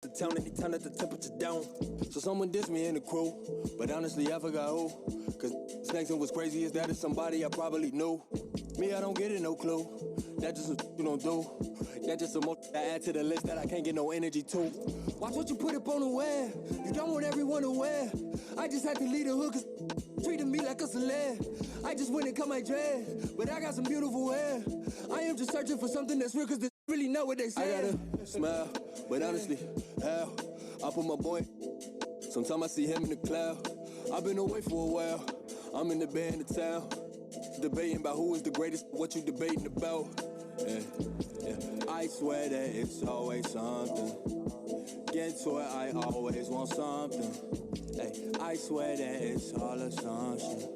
The town and he turned the temperature down. So someone dissed me in the crew, but honestly I forgot who. Cause this next one was crazy as that is somebody I probably knew. Me, I don't get it, no clue. That just what you don't do. That just some more I add to the list that I can't get no energy to. Watch what you put up on the web. You don't want everyone to wear. I just had to lead the hood cause treated me like a celeb. I just went and cut my dread, but I got some beautiful hair. I am just searching for something that's real cause they really know what they say. I gotta smile, but honestly, hell, I put my boy. Sometimes I see him in the cloud. I've been away for a while. I'm in the bed in the town, debating about who is the greatest. What you debating about? Yeah, yeah. I swear that it's always something. Get to it, I always want something. Hey, I swear that it's all assumption.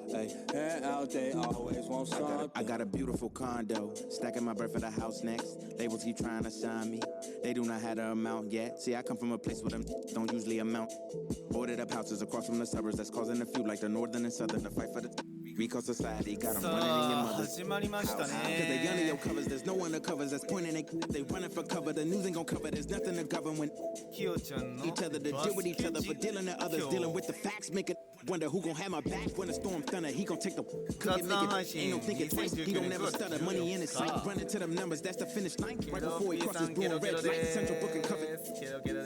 Hey, and out they always want something. I got a beautiful condo, stacking my bread for the house next. Labels keep trying to sign me. They do not have the amount yet. See, I come from a place where them don't usually amount. Boarded up houses across from the suburbs that's causing a feud like the northern and southern to fight for the because society got them running in your mother's house. Cause they under your covers, there's no one that covers that's pointing they running for cover. The news ain't gon' cover, there's nothing to govern when each other to deal with each other, but dealing to others, dealing with the facts, make it wonder who gon' have my back when the storm thunder. He gon' take the cook and make it, ain't no thinking twice. He gon' never stutter, money in his sight, running to them numbers, that's the finish line. Right before he crosses blue and red light, central booking covered.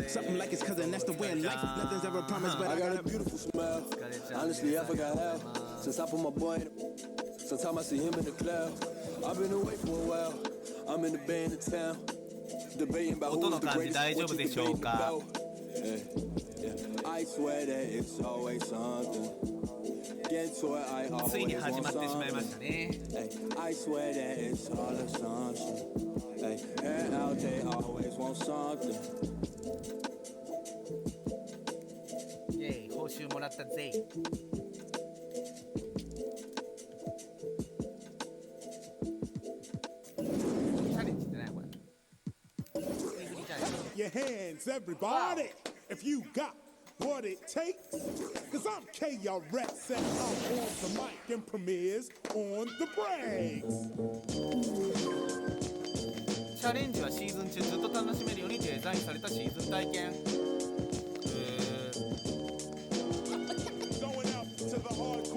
Something like his cousin, that's the way of life. Nothing's ever promised, but I got a beautiful smile. Honestly, I forgot how. Since I put my boy in it, sometimes I see him in the cloud. I've been away for a while. I'm in the band in town, debating about who's the greatest. What you debating about? Yeah, yeah. I swear that it's always something. Get to it, I always want something. Hey, I swear that it's all assumption. Hey, and out they always want something. Yay, 報酬もらったぜ。Your hands, everybody, if you got what it takes. Cause I'm KRS and I'm on the mic and premieres on the breaks. チャレンジはシーズン中ずっと楽しめるようにデザインされたシーズン体験。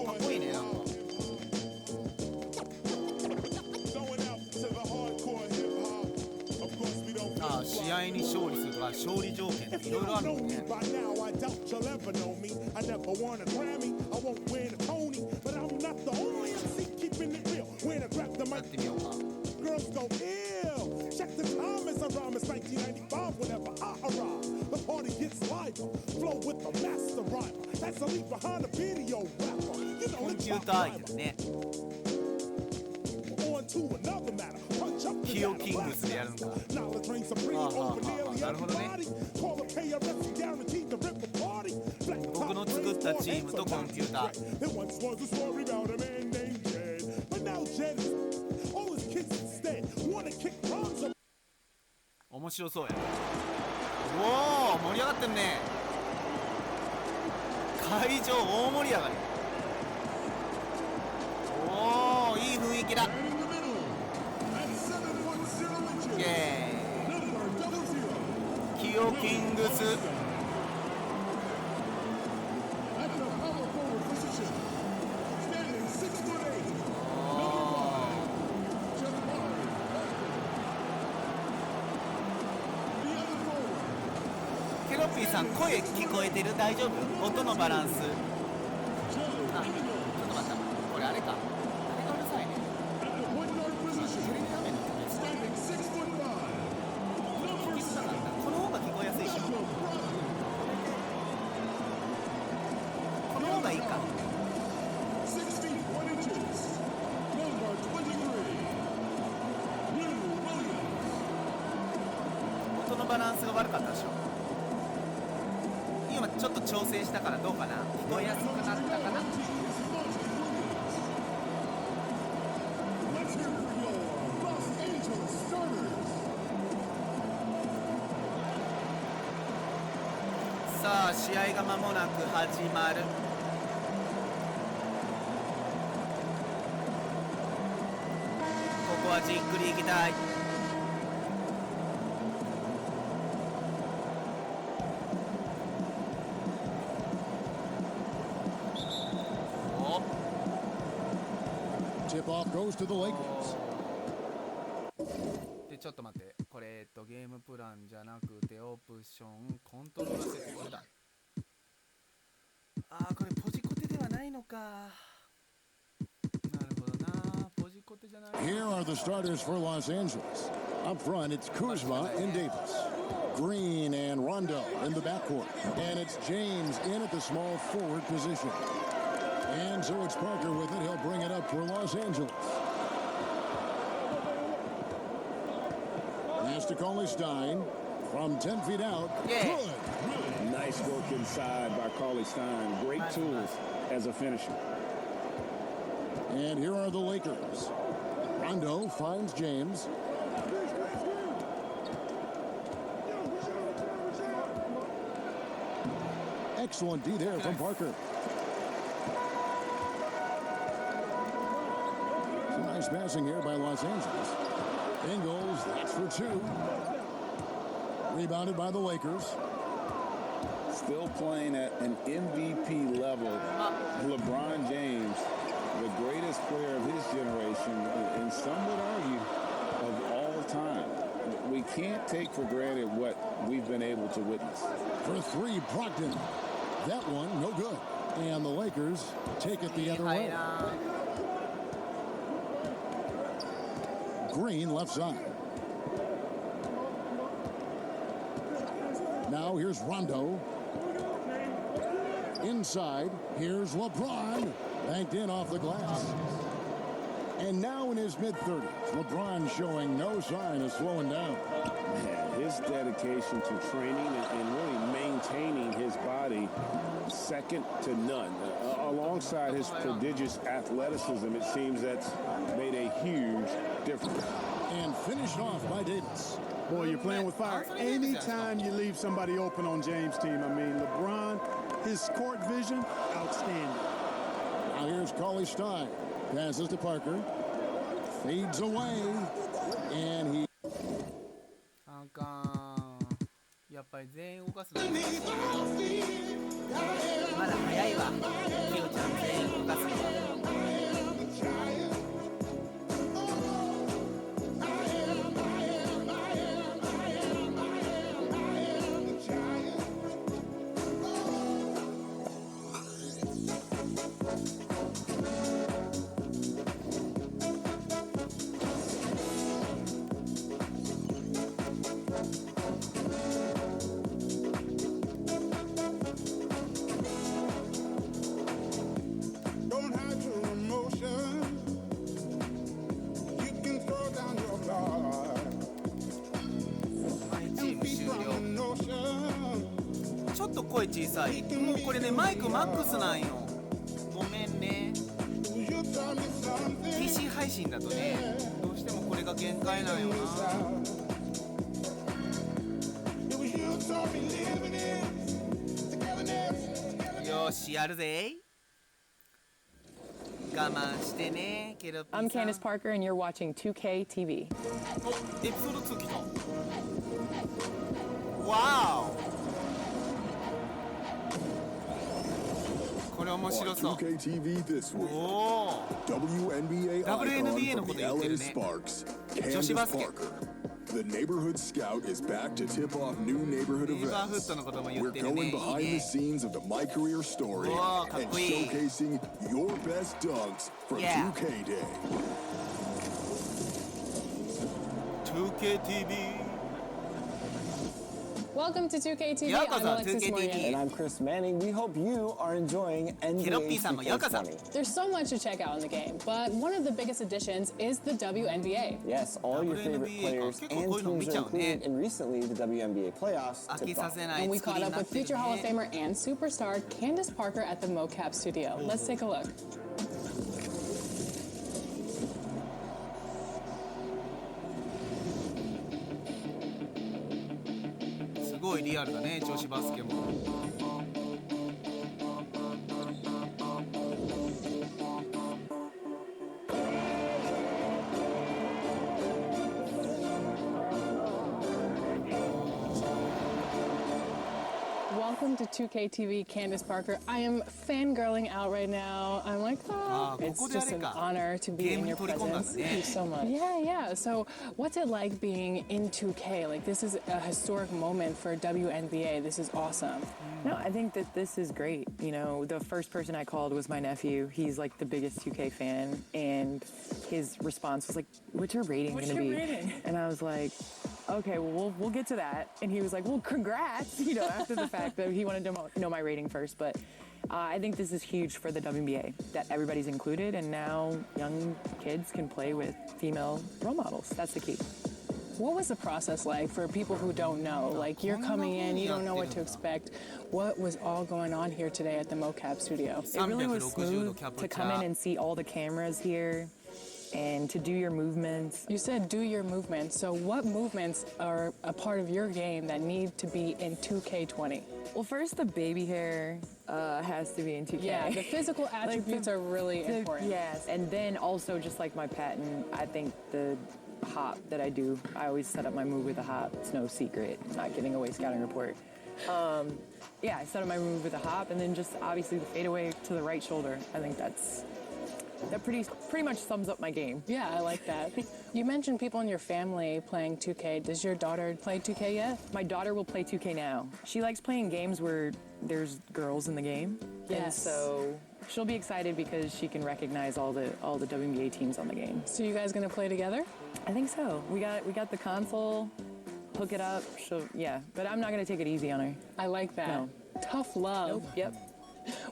かっこいいね、なんか。ああ、試合に勝利するとか勝利条件っていろいろあるもんね。やってみようか。Girls go ill. Check the time as I rhyme. It's 1995 whenever I arrive. The party gets liver. Flow with the master rhymer. That's a leap behind the video rapper. You know it's my driver. On to another matter. Punch up the キヨキングスでやるんか。Knowledge reigns supreme over nearly everybody. Call a KRS guaranteed to rip a party. 僕の作ったチームとコンピューター。There once was a story about a man named Jed. But now Jed is all his kids instead wanna kick bombs up. 面白そうや。おお、盛り上がってんね。会場大盛り上がり。おお、いい雰囲気だ。イエーイ。キヨキングス。ケロッピーさん、声聞こえてる？大丈夫？音のバランス。あ、ちょっと待った。これあれか。あれがうるさいね。テレビ画面の時です。この方が聞こえやすいし。この方がいいか。音のバランスが悪かったでしょ。今ちょっと調整したからどうかな。聞こえやすくなったかな。さあ、試合が間もなく始まる。ここはじっくりいきたい。Tip-off goes to the Lakers. でちょっと待って、これゲームプランじゃなくてオプションコントローラー設定、これだ。これポジコテではないのか。なるほどな、ポジコテじゃない。 Here are the starters for Los Angeles. Up front, it's Kuzma and Davis. Green and Rondo in the backcourt. And it's James in at the small forward position. And so it's Parker with it. He'll bring it up for Los Angeles. Pass to Cauley-Stein from 10 feet out. Yeah. Good. Nice work inside by Cauley-Stein. Great tools as a finisher. And here are the Lakers. Rondo finds James. Excellent D there from Parker. Some nice passing here by Los Angeles. Ingles, that's for two. Rebounded by the Lakers. Still playing at an MVP level. LeBron James, the greatest player of his generation, and some would argue of all time. We can't take for granted what we've been able to witness. For three, Brogdon. That one, no good. And the Lakers take it the other way. Green left side. Now here's Rondo. Inside, here's LeBron. Banked in off the glass. And now in his mid-30s, LeBron showing no sign of slowing down. Man, his dedication to training and really maintaining his body, second to none. Alongside his prodigious athleticism, it seems that's made a huge difference. And finished off by Davis. Boy, you're playing with fire. Anytime you leave somebody open on James' team, I mean, LeBron, his court vision, outstanding. Now here's Cauley-Stein. Passes to Parker. Fades away. And he... あかん。やっぱり全員動かすの。まだ早いわ。キヨちゃん全員動かすのは。ちょっと声小さい。もうこれね、マイクマックスなんよ。ごめんね。PC 配信だとね、どうしてもこれが限界なんよな。よし、やるぜ。我慢してね、ケロピーさん。 I'm Candace Parker and you're watching 2K TV. お、エピソード2来た。わーお。これ面白そう。 2KTV this week. おお。 WNBA WNBA の icon こと from 言 the ってる LA ね。 Sparks, 女子 Candace バスケ。 Parker. The neighborhood scout is back to tip off new neighborhood ネイバーフッ events. トのことも言っ We're てるね。 going いい behind ね the。scenes of the My Career story Whoa, and かっこいい。 showcasing your best dunks from Yeah. 2K Day. 2KTV。 Welcome to 2K TV. ようこ I'm そ Alexis2KTV。 And I'm Chris Manning. We hope you are enjoying ケロッピー NBA さんもようこそ。 2K20. There's so much to check out in the game, but one of the biggest additions is the WNBA. Yes, all your favorite WNBA players 結構こういうの and 見 teams ちゃ are うね。 included, and recently the WNBA playoffs 飽き tipped さ off. せない And we 作 caught りに up なっ with てる future Hall of ね。 Famer and superstar Candace Parker at the mocap studio. Let's take a look. すごいリアルだね、女子バスケも。Welcome to 2K TV, Candace Parker. I am fangirling out right now. I'm like, oh, it's just an honor to be in your presence. Thank you so much. Yeah. So what's it like being in 2K? Like, this is a historic moment for WNBA. This is awesome. No, I think that this is great. You know, the first person I called was my nephew. He's like the biggest 2K fan, and his response was like, "What's your rating going to be?" Rating? And I was like, "Okay, well, we'll get to that." And he was like, "Well, congrats!" You know, after the fact that he wanted to know my rating first. But I think this is huge for the WNBA that everybody's included, and now young kids can play with female role models. That's the key. What was the process like for people who don't know? Like, you're coming in, you don't know what to expect. What was all going on here today at the mocap studio? It really was smooth to come in and see all the cameras here and to do your movements. You said do your movements. So what movements are a part of your game that need to be in 2K20? Well, first, the baby hair has to be in 2K. Yeah, the physical attributes are really important. Yes, and then also just like my patent, I think the hop that I do, I always set up my move with a hop. It's no secret, not giving away scouting report. Yeah, I set up my move with a hop, and then just obviously the fadeaway to the right shoulder. I think that pretty much sums up my game. Yeah, I like that. You mentioned people in your family playing 2K. Does your daughter play 2K yet? My daughter will play 2K now. She likes playing games where there's girls in the game. Yes. And so she'll be excited because she can recognize all the WNBA teams on the game. So you guys gonna play together? I think so. We got the console, hook it up. Yeah, but I'm not gonna take it easy on her. I like that. No. Tough love. Nope. Yep.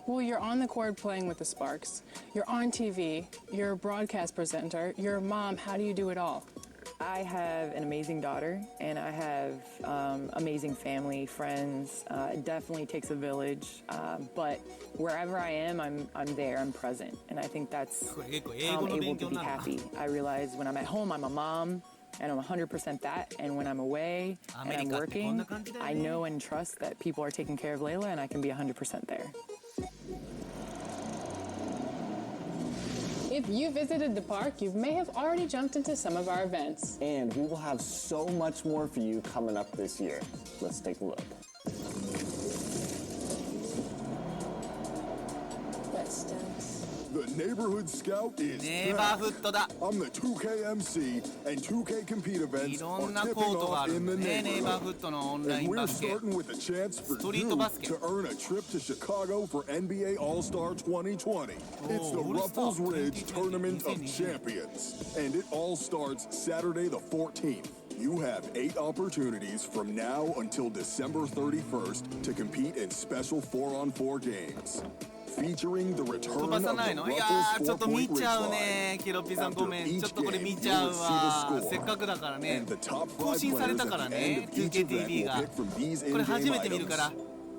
Well, you're on the court playing with the Sparks. You're on TV. You're a broadcast presenter. You're a mom. How do you do it all? I have an amazing daughter, and I have amazing family, friends. It definitely takes a village, but wherever I am, I'm there, I'm present, and I think that's how I'm able to be happy. I realize when I'm at home, I'm a mom, and I'm 100% that, and when I'm away and I'm working, I know and trust that people are taking care of Layla, and I can be 100% there. If you visited the park, you may have already jumped into some of our events. And we will have so much more for you coming up this year. Let's take a look. The Neighborhood Scout is back. I'm the 2K MC, and 2K Compete events are tipping off in the neighborhood. And we're starting with a chance for you to earn a trip to Chicago for NBA All-Star 2020. It's the Ruffles Ridge Tournament of Champions, and it all starts Saturday the 14th. You have 8 opportunities from now until December 31st to compete in special 4-on-4 games. Featuring the return of the Ruffles 4-point ridge line. After each game, you will see the score. And the top 5 players at the end of each event will pick from these in-game items.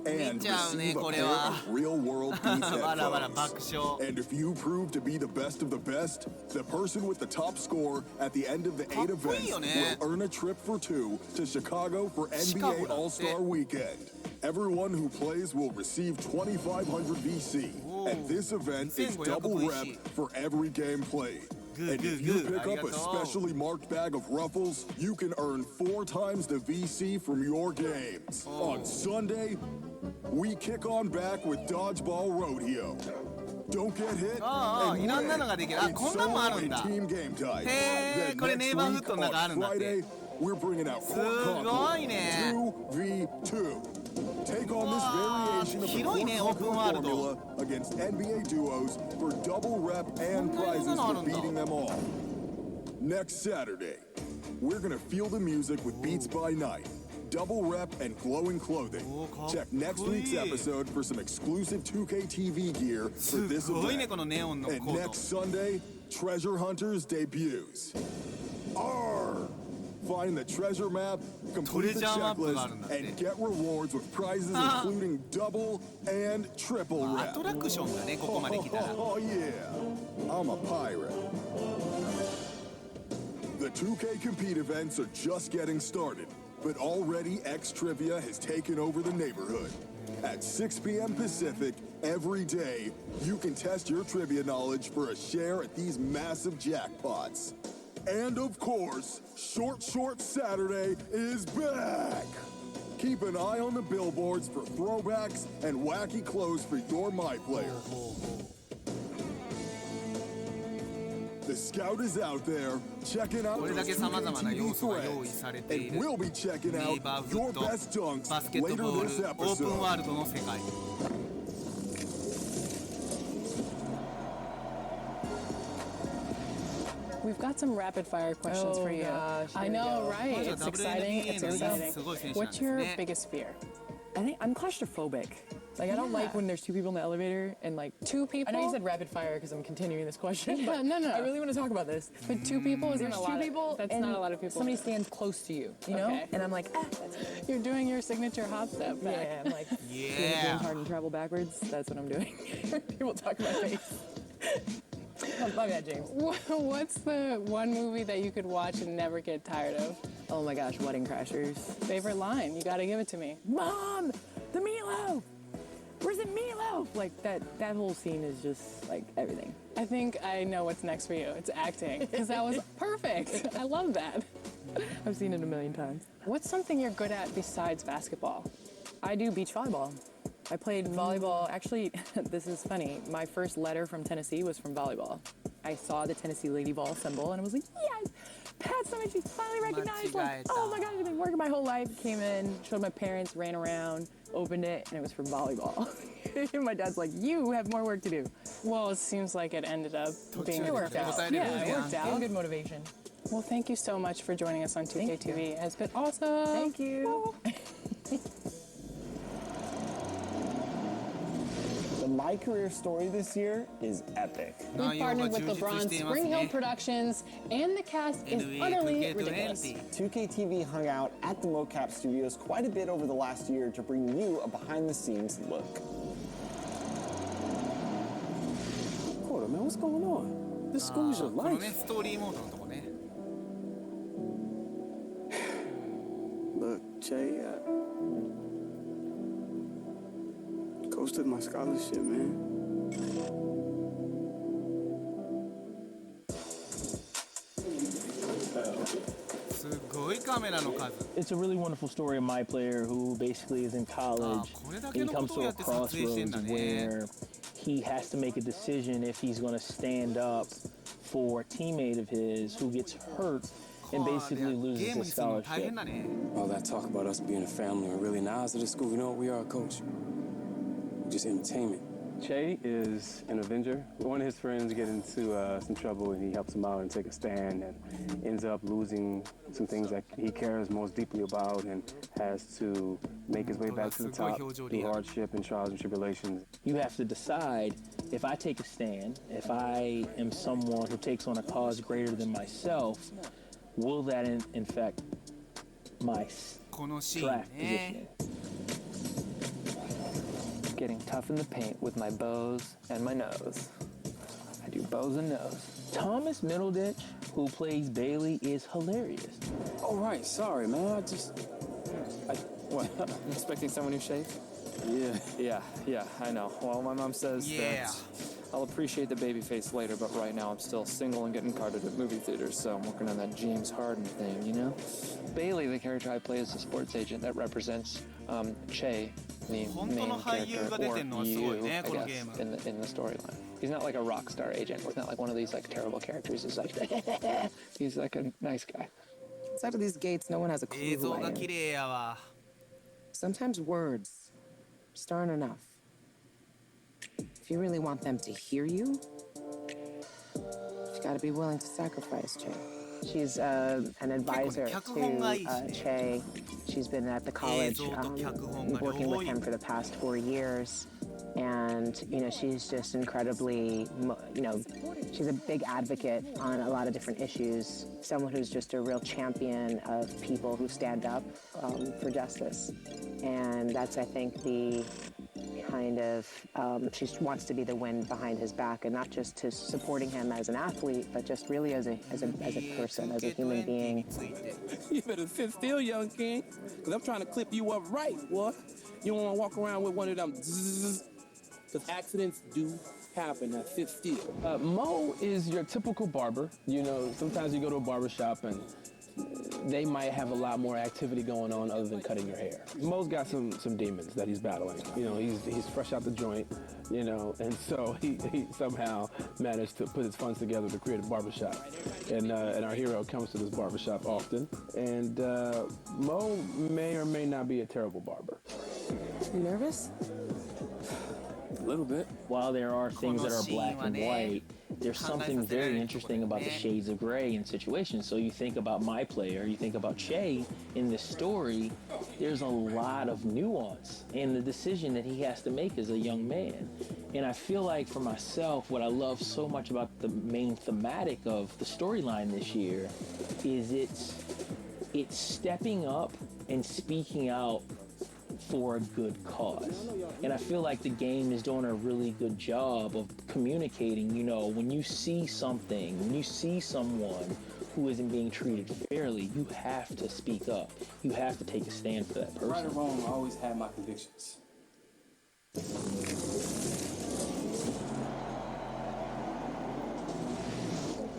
And receive a pair of real-world Beats headphones. And if you prove to be the best of the best, the person with the top score at the end of the 8 events will earn a trip for 2 to Chicago for NBA All-Star Weekend. Everyone who plays will receive 2,500 VC, and this event is double rep for every game played. And if you pick up a specially marked bag of Ruffles, you can earn 4 times the VC from your games. On Sunday, we kick on back with Dodgeball Rodeo. Don't get hit and win. It's solo and team game type. Then next week on Friday, we're bringing out Court Conquer 2v2. Take on this variation of the Court Conquer formula against NBA duos for double rep and prizes for beating them all. Next Saturday, we're gonna feel the music with Beats by Night, double rep, and glowing clothing. Check next week's episode for some exclusive 2K TV gear for this event. And next Sunday, Treasure Hunters debuts. Arr! Find the treasure map, complete the checklist, and get rewards with prizes including double and triple rep. Oh yeah, I'm a pirate. The 2K Compete events are just getting started, but already X Trivia has taken over the neighborhood. At 6 p.m. Pacific every day, you can test your trivia knowledge for a share at these massive jackpots. And of course, Short Saturday is back! Keep an eye on the billboards for throwbacks and wacky clothes for your My Player. The scout is out there checking out those 2K threads, and we'll be checking out your best dunks later this episode. We've got some rapid fire questions for you. Gosh, I know, right? It's exciting. It's exciting. What's your biggest fear? I think I'm claustrophobic. Like, I don't like when there's two people in the elevator and like two people. I know you said rapid fire because I'm continuing this question. Yeah, but no. I really want to talk about this. But two people isn't a lot. There's two people. That's not a lot of people. Somebody stands close to you, you know, and I'm like, You're doing your signature hop step back. Yeah, I'm like, James Harden travel backwards. That's what I'm doing. People talk in my face. My bad, James. What's the one movie that you could watch and never get tired of? Oh my gosh, Wedding Crashers. Favorite line? You gotta give it to me. Mom, the meatloaf. Where's the meatloaf? Like that whole scene is just like everything. I think I know what's next for you. It's acting, because that was perfect. I love that. I've seen it a million times. What's something you're good at besides basketball? I do beach volleyball. I played volleyball. Actually, this is funny. My first letter from Tennessee was from volleyball. I saw the Tennessee Lady Ball symbol, and I was like, yes! Pat Summit, she's finally recognized. Like, oh my God, I've been working my whole life. Came in, showed my parents, ran around, opened it, and it was for volleyball. My dad's like, you have more work to do. Well, it seems like it ended up being It worked out. Yeah, it worked out. Good motivation. Well, thank you so much for joining us on 2K TV. It's been awesome. Thank you. The My Career story this year is epic. We partnered with LeBron's Spring Hill Productions, and the cast is utterly ridiculous. 2K TV hung out at the Mocap Studios quite a bit over the last year to bring you a behind-the-scenes look. Hold on, man, what's going on? This school's your life. Look, Jay, Coach took my scholarship, man. It's a really wonderful story of my player who basically is in college. He comes to a crossroads where he has to make a decision if he's going to stand up for a teammate of his who gets hurt and basically loses his scholarship. All that talk about us being a family and really nice to the school. You know what we are, Coach? We're just entertainment. Che is an Avenger. One of his friends get into some trouble and he helps him out and take a stand and ends up losing some things that he cares most deeply about and has to make his way back to the top through hardship and trials and tribulations. You have to decide, if I take a stand, if I am someone who takes on a cause greater than myself, will that infect my draft positioning? Getting tough in the paint with my bows and my nose. I do bows and nose. Thomas Middleditch, who plays Bailey, is hilarious. Oh, right. Sorry, man. What? I'm expecting someone who shaved? Yeah, I know. Well, my mom says that I'll appreciate the baby face later, but right now I'm still single and getting carded at movie theaters, so I'm working on that James Harden thing, you know? Bailey, the character I play, is a sports agent that represents Che, the main character, or you, I guess, in the storyline. He's not like a rock star agent. He's not like one of these like terrible characters. He's like, he's like a nice guy. Inside of these gates, no one has a clue who I am. Sometimes words just aren't enough. If you really want them to hear you, you gotta be willing to sacrifice, Che. She's an advisor to Che. She's been at the college working with him for the past 4 years. And, you know, she's just incredibly, you know, she's a big advocate on a lot of different issues. Someone who's just a real champion of people who stand up for justice. And that's, I think, the kind of, she wants to be the wind behind his back, and not just to supporting him as an athlete, but just really as a person, as a human being. You better sit still, young king, because I'm trying to clip you up right, boy. You don't want to walk around with one of them zzz, because accidents do happen. Now sit still. Mo is your typical barber. You know, sometimes you go to a barber shop and they might have a lot more activity going on other than cutting your hair. Mo's got some demons that he's battling. You know, he's fresh out the joint, you know, and so he somehow managed to put his funds together to create a barbershop. And our hero comes to this barbershop often. And Mo may or may not be a terrible barber. You nervous? A little bit. While there are things that are black and white, there's something very interesting about the shades of gray in situations. So you think about my player, you think about Che in this story, there's a lot of nuance in the decision that he has to make as a young man. And I feel like for myself, what I love so much about the main thematic of the storyline this year is it's stepping up and speaking out for a good cause. And I feel like the game is doing a really good job of communicating, you know, when you see something, when you see someone who isn't being treated fairly, you have to speak up. You have to take a stand for that person. Right or wrong, I always had my convictions.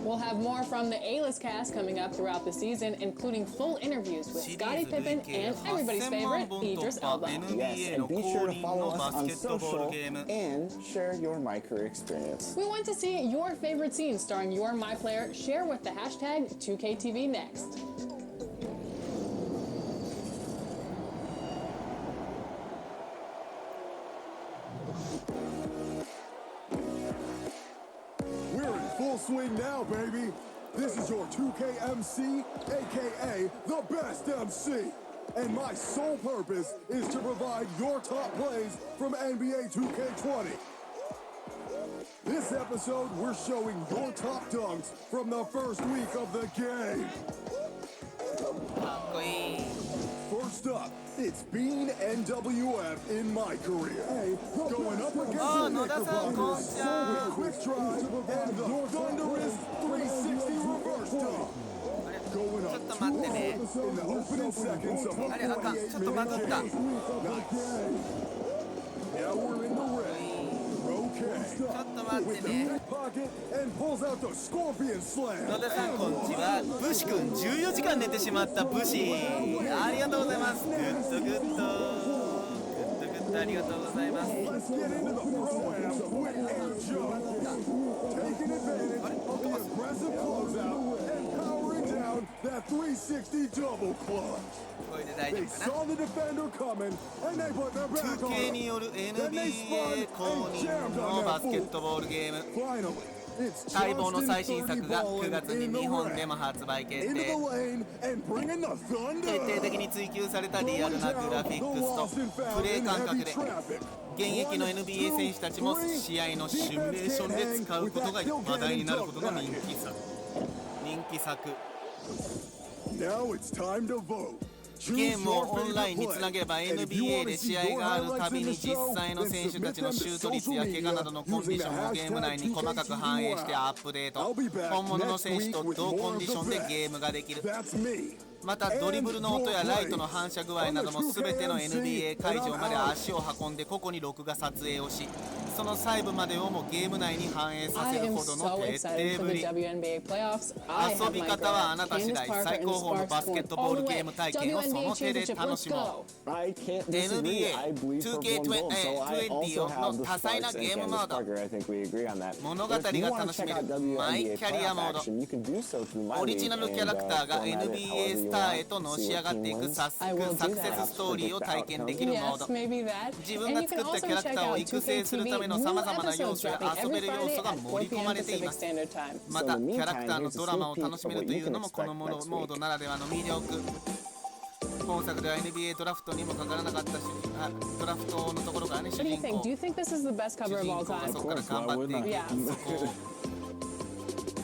We'll have more from the A-list cast coming up throughout the season, including full interviews with Scottie Pippen and everybody's favorite, Idris Elba. Yes, and be sure to follow us on social and share your My Career experience. We want to see your favorite scenes starring your My Player. Share with the hashtag 2KTV next. Full swing now, baby. This is your 2K MC, aka the best MC. And my sole purpose is to provide your top plays from NBA 2K20. This episode, we're showing your top dunks from the first week of the game. First up, it's Bean NWF in My Career. Going up against the Knickerbockers with quick drive and the thunderous 360 reverse dunk. Going up 2-0 in the opening seconds of a 48-minute game. Now we're in the red. Okay. With the back pocket and pulls out the scorpion slam. 野田さんこんにちは。ブシ君14時間寝てしまったブシ。ありがとうございます。グッドグッド。グッドグッドありがとうございます。Let's get into the pro-am with Enjoy. Taking advantage of the aggressive closeout and powering down that 360 double clutch. They saw the defender coming and they put their back on 2K による NBA 公認のバスケットボールゲーム待望の最新作が9月に日本でも発売決定。徹底的に追求されたリアルなグラフィックスとプレー感覚で現役の NBA 選手たちも試合のシミュレーションで使うことが話題になるほどの人気作。ゲームをオンラインにつなげば NBA で試合があるたびに実際の選手たちのシュート率や怪我などのコンディションをゲーム内に細かく反映してアップデート。本物の選手と同コンディションでゲームができる。またドリブルの音やライトの反射具合なども全ての NBA 会場まで足を運んで個々に録画撮影をし、その細部までをもゲーム内に反映させるほどの徹底ぶり。遊び方はあなた次第。最高峰のバスケットボールゲーム体験をその手で楽しもう。 NBA 2K20 の多彩なゲームモード、物語が楽しめるマイキャリアモード、オリジナルキャラクターが NBA スターへとのし上がっていくサクセスストーリーを体験できるモード。自分が作ったキャラクターを育成するためのさまざまな要素や遊べる要素が盛り込まれています。またキャラクターのドラマを楽しめるというのもこのモードならではの魅力。本作では NBA ドラフトにもかからなかったし、ドラフトのところからね、主人公がそこから頑張っていく、そこ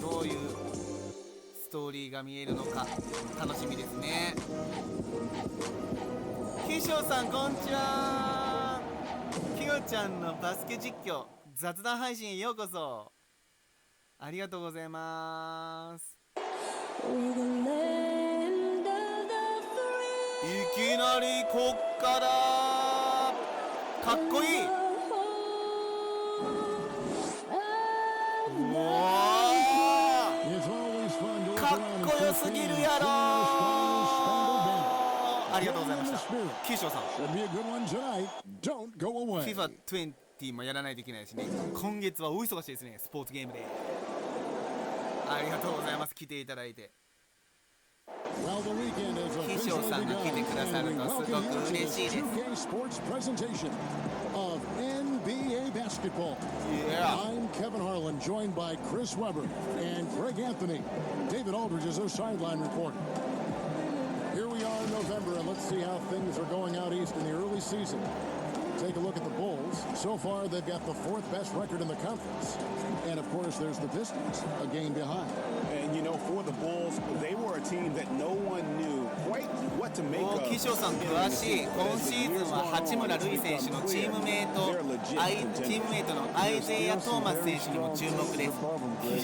をどういうストーリーが見えるのか楽しみですね。キショウさんこんにちは。きよちゃんのバスケ実況雑談配信へようこそ。ありがとうございます。いきなりこっからかっこいい。うわーかっこよすぎるやろ。ありがとうございました。九章さん FIFA20 もやらないといけないしね。今月は大忙しいですね、スポーツゲームで。ありがとうございます、来ていただいて。キショウさんが来てくださるとすごく嬉しいです。Of NBA basketball. I'm Kevin Harlan, joined by Chris Webber and Greg Anthony. David Aldridge is our sideline reporter. Here we are in November, and let's see how things are going out east in the early season. Take a look at the Bulls. So far, they've got the fourth best record in the conference. And of course, there's the Pistons, a game behind. And you know, for the Bulls, they were a team that no one knew quite what to make of. 岸尾さん詳しい。今シーズンは八村塁選手のチームメイトのアイゼイア・トーマス選手にも注目です。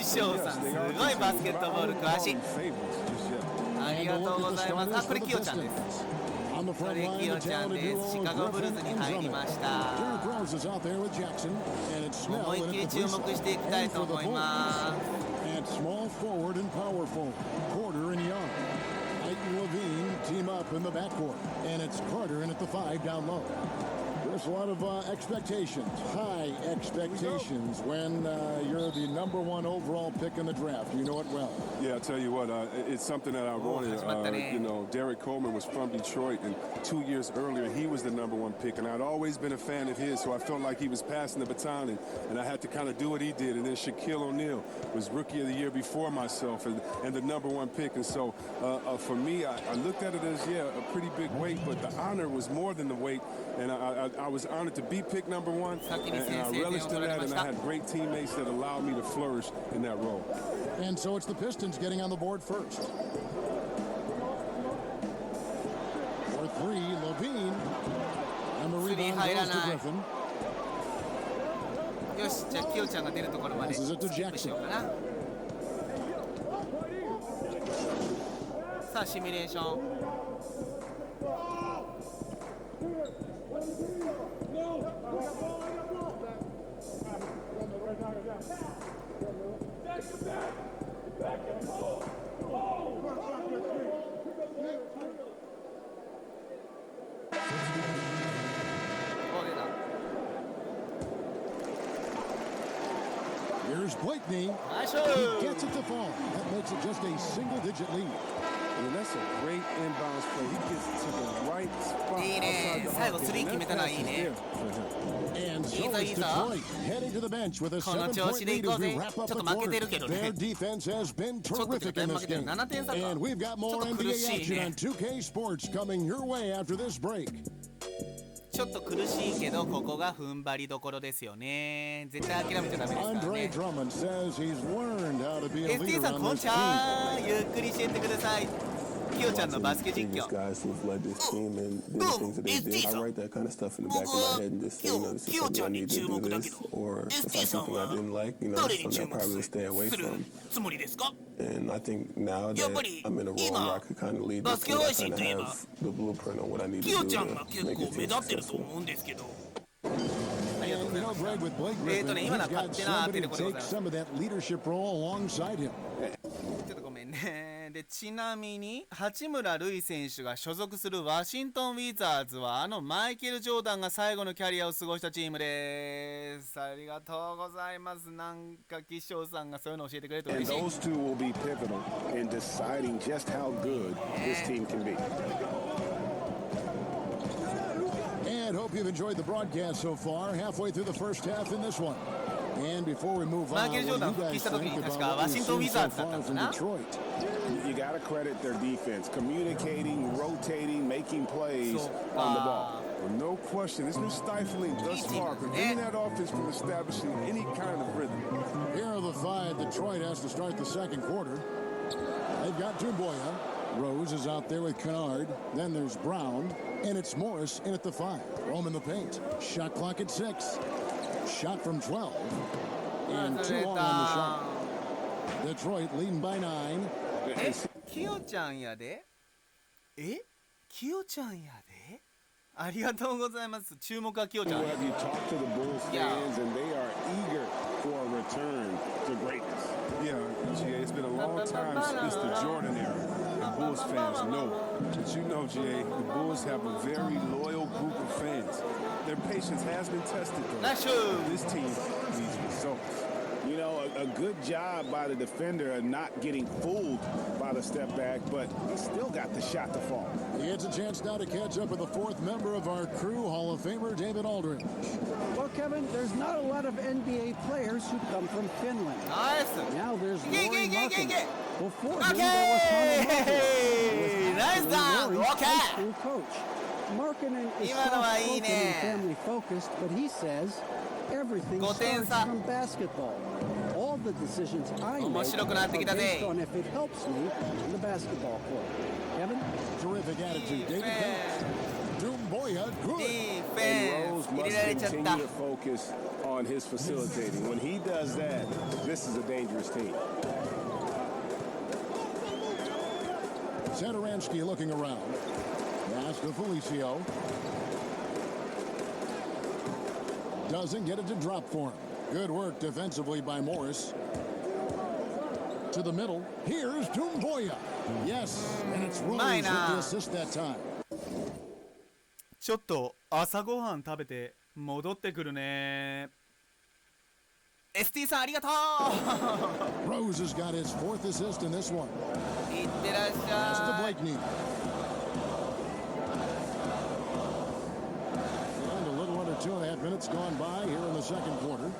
岸尾さんすごいバスケットボール詳しい。ありがとうございます。あ、これキヨちゃんです。それキヨちゃんです。シカゴブルズに入りました。思いっきり注目していきたいと思います。Small forward and power forward, Porter and Young. Height and Levine team up in the backcourt, and it's Carter in at the 5 down low. There's a lot of expectations, high expectations when you're the #1 overall pick in the draft. You know it well. Yeah, I'll tell you what, it's something that I wanted. You know, Derek Coleman was from Detroit, and 2 years earlier, he was the #1 pick, and I'd always been a fan of his, so I felt like he was passing the baton, and I had to kind of do what he did. And then Shaquille O'Neal was Rookie of the Year before myself, and the #1 pick. And so, for me, I looked at it as, a pretty big weight, but the honor was more than the weight, and I was honored to be pick #1, and I relished in that, and I had great teammates that allowed me to flourish in that role. And so it's the Pistons getting on the board first. For 3, Levine. And the rebound goes to Griffin. よし、じゃあキヨちゃんが出るところまでスキップしようかな。さあ、シミュレーション。Here's Blakeney. He gets it to fall. That makes it just a single-digit lead. And that's a great inbounds play. He gets to the right spot. いいね。最後3決めたのはいいね。And so is Detroit heading to the bench with a 7-point lead as we wrap up the quarter. Their defense has been terrific in this game. And we've got more NBA action on 2K Sports coming your way after this break. ちょっと苦しいけどここが踏ん張りどころですよね。絶対諦めちゃダメですからね。ST さんこんちゃー、ゆっくり教えてください。キヨちゃんのバスケ実況。どうも ST さん。僕はキヨちゃんに注目だけど ST さんは誰に注目するつもりですか？やっぱり今バスケ配信といえばキヨちゃんが結構目立ってると思うんですけど。ありがとうございました。ね、今のは勝手なってることでございます。ちょっとごめんね。でちなみに八村塁選手が所属するワシントン・ウィザーズはマイケル・ジョーダンが最後のキャリアを過ごしたチームです。ありがとうございます。なんかキショウさんがそういうのを教えてくれると嬉しい。And those two will be pivotal in deciding just how good this team can be. And hope you've enjoyed the broadcast so far. Halfway through the first half in this one. And before we move on, what do you guys think about what we've seen so far from Detroit? You got to credit their defense, communicating, rotating, making plays on the ball. Well, no question, it's been stifling thus far, preventing that offense from establishing any kind of rhythm. Here are the 5 Detroit has to start the second quarter. They've got Dubois. Rose is out there with Kennard. Then there's Brown. And it's Morris in at the 5. Rome in the paint. Shot clock at 6. Shot from 12. And 2 on the shot. Detroit leading by 9. キヨちゃんやで？キヨちゃんやで？ありがとうございます。注目はきよちゃん。 Have you talked to the Bulls fans and they are eager for a return to greatness? Yeah, GA, it's been a long time since the Jordan era. The Bulls fans know. But you know, GA, the Bulls have a very loyal group of fans. Their patience has been tested, though. This team needs results. You know, a good job by the defender of not getting fooled by the step back, but he still got the shot to fall. He gets a chance now to catch up with the fourth member of our crew, Hall of Famer David Aldridge. Well, Kevin, there's not a lot of NBA players who come from Finland. Nice. Now there's Laurie Markkinen. Before him, there was Tommy Nice done. Okay. School coach. Markkinen is soft-spoken and family-focused, but he says everything starts from basketball. All the decisions I make are based on if it helps me on the basketball court. Kevin? Terrific attitude. David Phelps. Dumboya, good. And Rose must continue to focus on his facilitating. When he does that, this is a dangerous team. Satoransky looking around. Pass to Felicio. Doesn't get it to drop for him. Good work defensively by Morris. To the middle. Here's Dumboya. Yes, and it's Rose with the assist that time. ちょっと朝ごはん食べて戻ってくるね。ST さんありがとう。Rose has got his fourth assist in this one. いってらっしゃい。Pass to Blakeney. And a little under 2.5 minutes gone by here in the second quarter.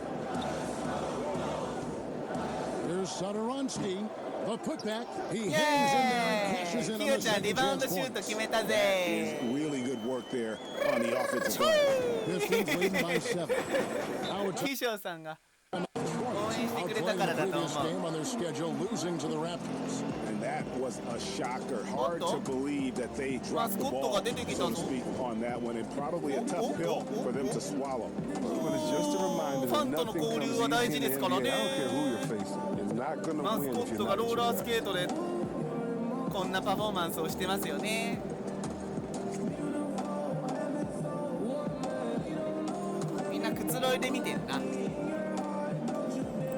Here's Satoransky. The putback. He hangs in there and cashes in on the second chance points. Really good work there on the offensive line. Pistons leading by 7. Kisho さんが Outplaying the previous game on their schedule, losing to the Raptors. And that was a shocker. Hard to believe that they dropped the ball, so to speak, on that one, and probably a tough pill for them to swallow. But it's just a reminder that nothing comes easy in the NBA. I don't care who you're facing. It's not going to win if you're not ローラースケートでこんなパフォーマンスをしてますよね。みんなくつろいで見てるな。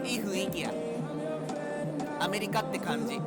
いい雰囲気や。アメリカって感じ。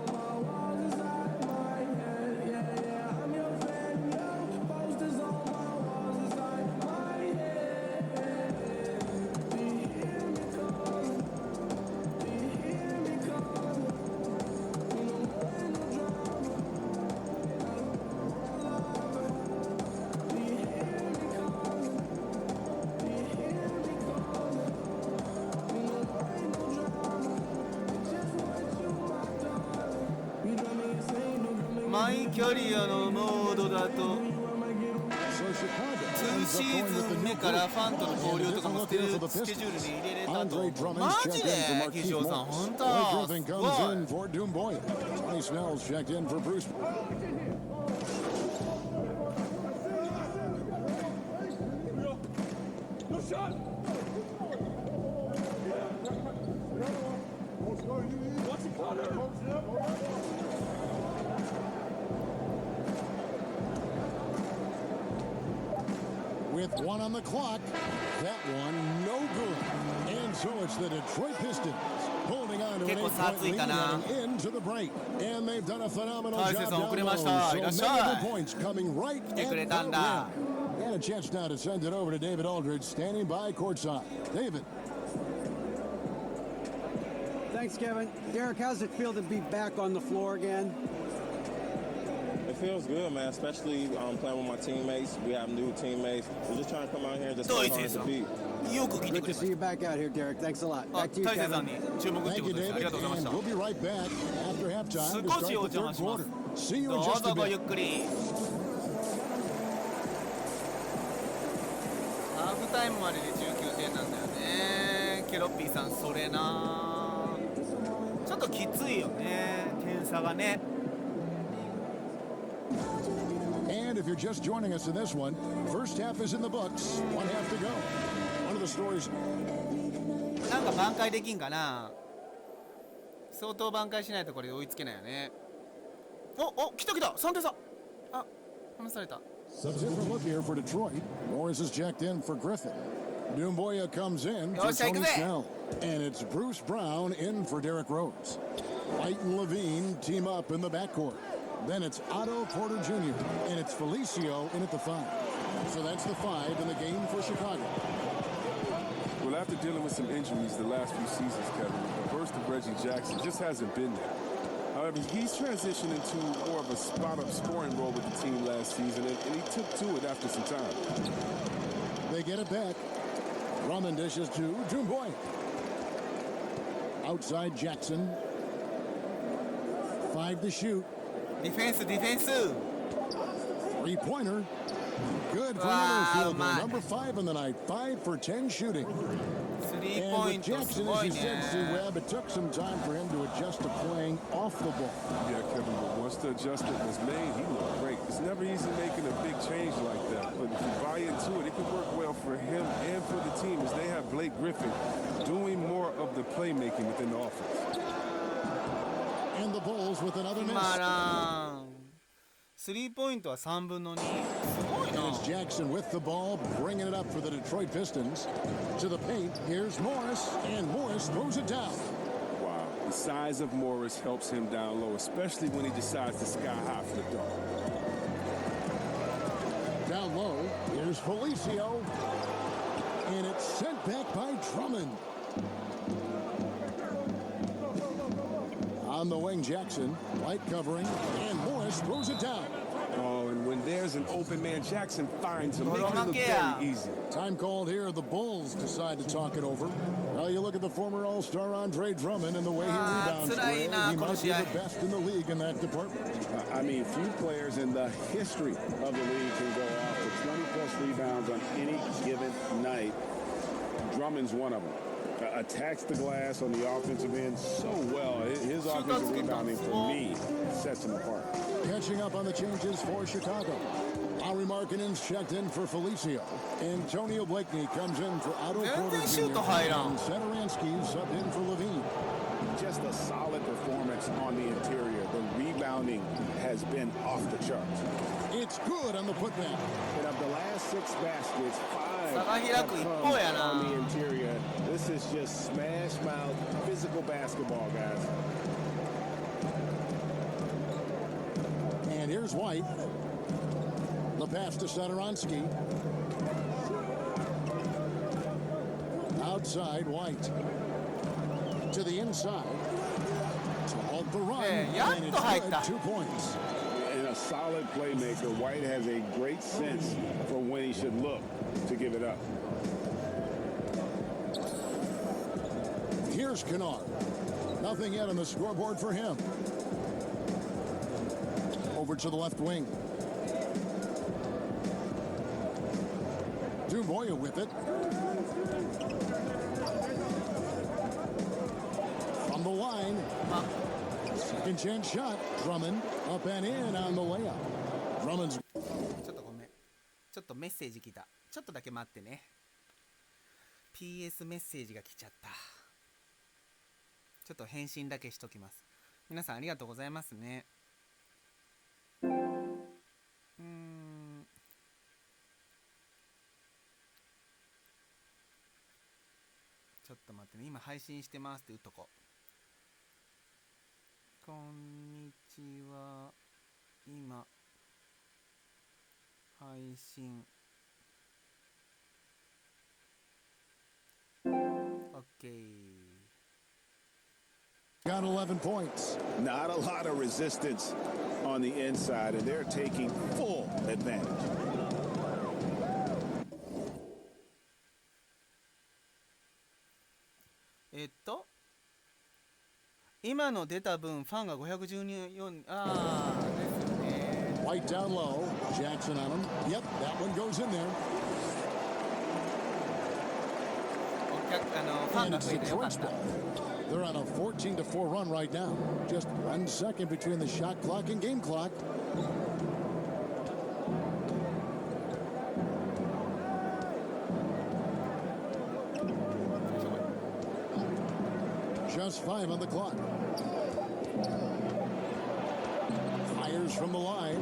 マイキャリアのモードだと2シーズン目からファンとの交流とかもスケジュールに入れれたと。マジで岸尾さん本当すごい。With one on the clock, that one no good. And so it's the Detroit Pistons holding on to an 8-point lead and into the break. And they've done a phenomenal job down low. So many points coming right at the rim. And a chance now to send it over to David Aldridge, standing by courtside. David. Thanks, Kevin. Derek, how's it feel to be back on the floor again? It feels good, man, especially playing with my teammates. We have new teammates. We're just trying to come out here and just play hard to beat. Good to see you back out here, Derek. Thanks a lot. Back to you, Kevin. Thank you, David. And we'll be right back after halftime to start the third quarter. See you in just a bit. ハーフタイムまでで19点なんだよね。ケロッピーさん、それな。ちょっときついよね、点差がね。And if you're just joining us in this one, first half is in the books, one half to go. One of the stories. なんか挽回できんかな。相当挽回しないとこれで追いつけないよね。お、来た来た、3点差。あ、離された。Different look here for Detroit. Morris is checked in for Griffin. Doumbouya comes in for Tony Snell. And it's Bruce Brown in for Derrick Rose. White and Levine team up in the backcourt. Then it's Otto Porter Jr. and it's Felicio in at the 5. So that's the 5 in the game for Chicago. Well, after dealing with some injuries the last few seasons, Kevin, the burst of Reggie Jackson just hasn't been there. However, he's transitioned into more of a spot-up scoring role with the team last season, and he took to it after some time. They get it back. Drummond dishes to Doumbouya. Outside Jackson. 5 to shoot. Defense. Three-pointer. Good for another field goal. Number 5 in the night. 5 for 10 shooting. 3 with Jackson, as you said, C-Web, it took some time for him to adjust to playing off the ball. Yeah, Kevin, but once the adjustment was made, he looked great. It's never easy making a big change like that, but if you buy into it, it can work well for him and for the team as they have Blake Griffin doing more of the playmaking within the offense. And the Bulls with another miss. スリーポイントは3分の2。すごいな。 And it's Jackson with the ball, bringing it up for the Detroit Pistons. To the paint, here's Morris, and Morris throws it down. Wow, the size of Morris helps him down low, especially when he decides to sky high for the dunk. Down low, here's Felicio, and it's sent back by Drummond. On the wing, Jackson, light covering, and Morris throws it down. Oh, and when there's an open man, Jackson finds him, making it look very easy. Time called here. The Bulls decide to talk it over. Well, you look at the former All-Star Andre Drummond and the way he rebounds. He might be the best in the league in that department. I mean, few players in the history of the league can go off for 20-plus rebounds on any given night. Drummond's one of them. Attacks the glass on the offensive end so well. His offensive rebounding, for me, sets him apart. Catching up on the changes for Chicago. Lauri Markkanen's checked in for Felicio. Antonio Blakeney comes in for Otto Porter Jr. And Satoransky's subbed in for Levine. Just a solid performance on the interior. The rebounding has been off the charts. It's good on the putback. And of the last 6 baskets, 5 have come on the interior. This is just smash mouth physical basketball, guys. And here's White. The pass to Satoransky. Outside, White. To the inside. To halt the run. And it's good. 2 points. And a solid playmaker, White has a great sense for when he should look to give it up. Here's Kennard. Nothing yet on the scoreboard for him. Over to the left wing. Doumbouya with it. From the line. Second chance shot. Drummond up and in on the layup. Drummond's. ちょっとごめん。ちょっとメッセージ来た。ちょっとだけ待ってね。PS メッセージが来ちゃった。ちょっと返信だけしときます。皆さんありがとうございますね。ちょっと待ってね。今配信してますって打っとこう。こんにちは。今配信。OK。Got 11 points. Not a lot of resistance on the inside, and they're taking full advantage. 今の出た分ファンが514ですよね。 White down low. Jackson on him. Yep, that one goes in there. ファンが増えてよかった。 They're on a 14-4 run right now. Just 1 second between the shot clock and game clock. Just 5 on the clock. Fires from the line.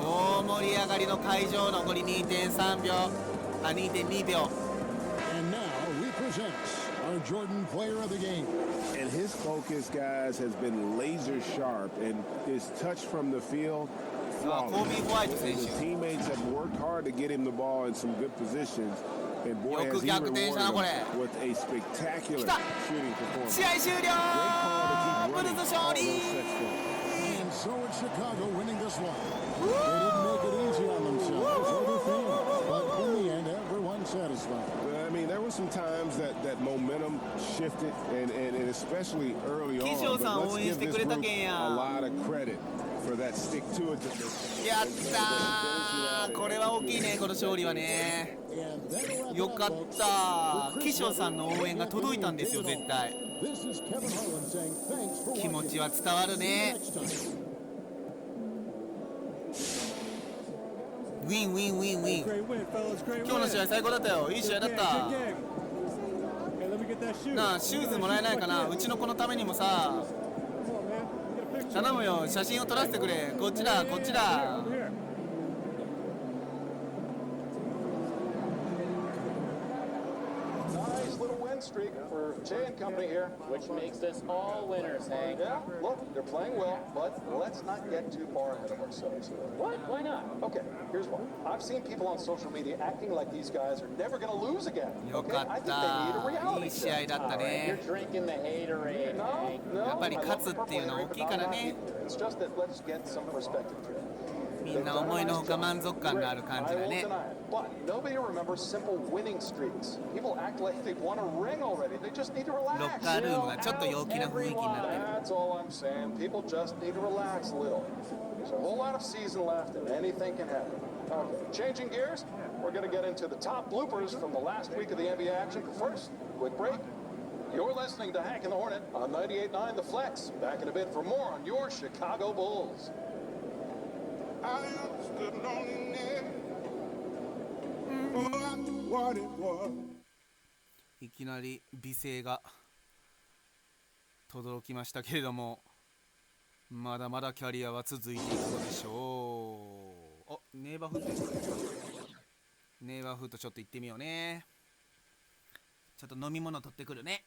大盛り上がりの会場、残り 2.3 秒、2.2秒。 And now we present our Jordan player of the game. And his focus, guys, has been laser sharp, and his touch from the field, flawless. His teammates have worked hard to get him the ball in some good positions, and boy, has he rewarded him with a spectacular shooting performance. 試合終了。ブルズ勝利。 And so it's Chicago winning this one. They didn't make it easy on themselves or their fans, but in the end, everyone's satisfied. Well, I mean, there were some times that momentum shifted, and especially early on. But let's give this group a lot of credit for that stick-to-it. やったー、これは大きいね、この勝利はね。よかった。岸尾さんの応援が届いたんですよ、絶対。気持ちは伝わるね。ウィンウィンウィンウィン。今日の試合最高だったよ。いい試合だった。なあ、シューズもらえないかな。うちの子のためにもさ、頼むよ、写真を撮らせてくれ。こっちだ、こっちだ。Streak for Jay and company here, which makes us all winners, Hank. Yeah, look, they're playing well, but let's not get too far ahead of ourselves. What? Why not? Okay, here's why. I've seen people on social media acting like these guys are never going to lose again. Okay, I think they need a reality check. You're drinking the haterade. No, やっぱり勝つっていうのは大きいからね。 It's just that let's get some perspective here. みんな思いのほか満足感がある感じだね。But nobody remembers simple winning streaks. People act like they've won a ring already. They just need to relax. ロッカールームがちょっと陽気な雰囲気になってる。 That's all I'm saying. People just need to relax a little. There's a whole lot of season left, and anything can happen. Okay, changing gears. We're going to get into the top bloopers from the last week of the NBA action. But first, quick break. You're listening to Hank and the Hornet on 98.9 The Flex. Back in a bit for more on your Chicago Bulls. I understood loneliness. What it was. いきなり美声が轟きましたけれども、まだまだキャリアは続いていくのでしょう。あ、ネイバーフットですかね。ネイバーフットちょっと行ってみようね。ちょっと飲み物取ってくるね。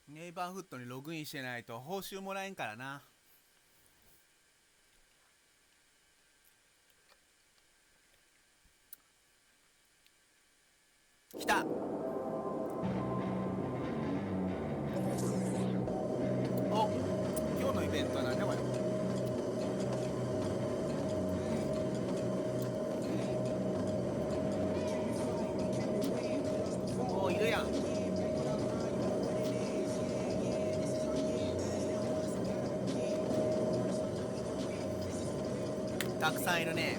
ネイバーフットにログインしてないと報酬もらえんからな。来た。お、今日のイベントは何だこれ。お、いるやん。たくさんいるね。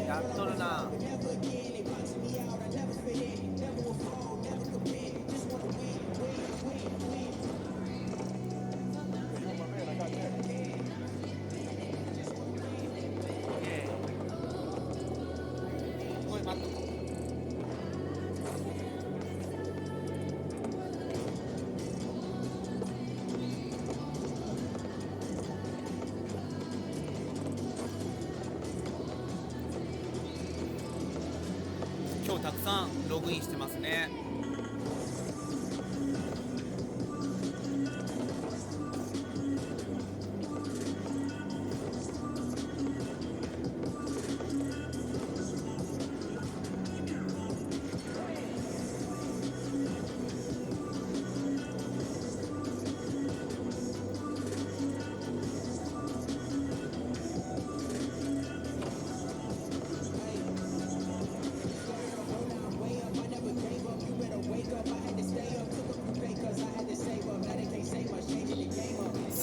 やっとるな。これ待っとこう。今日たくさんログインしてますね。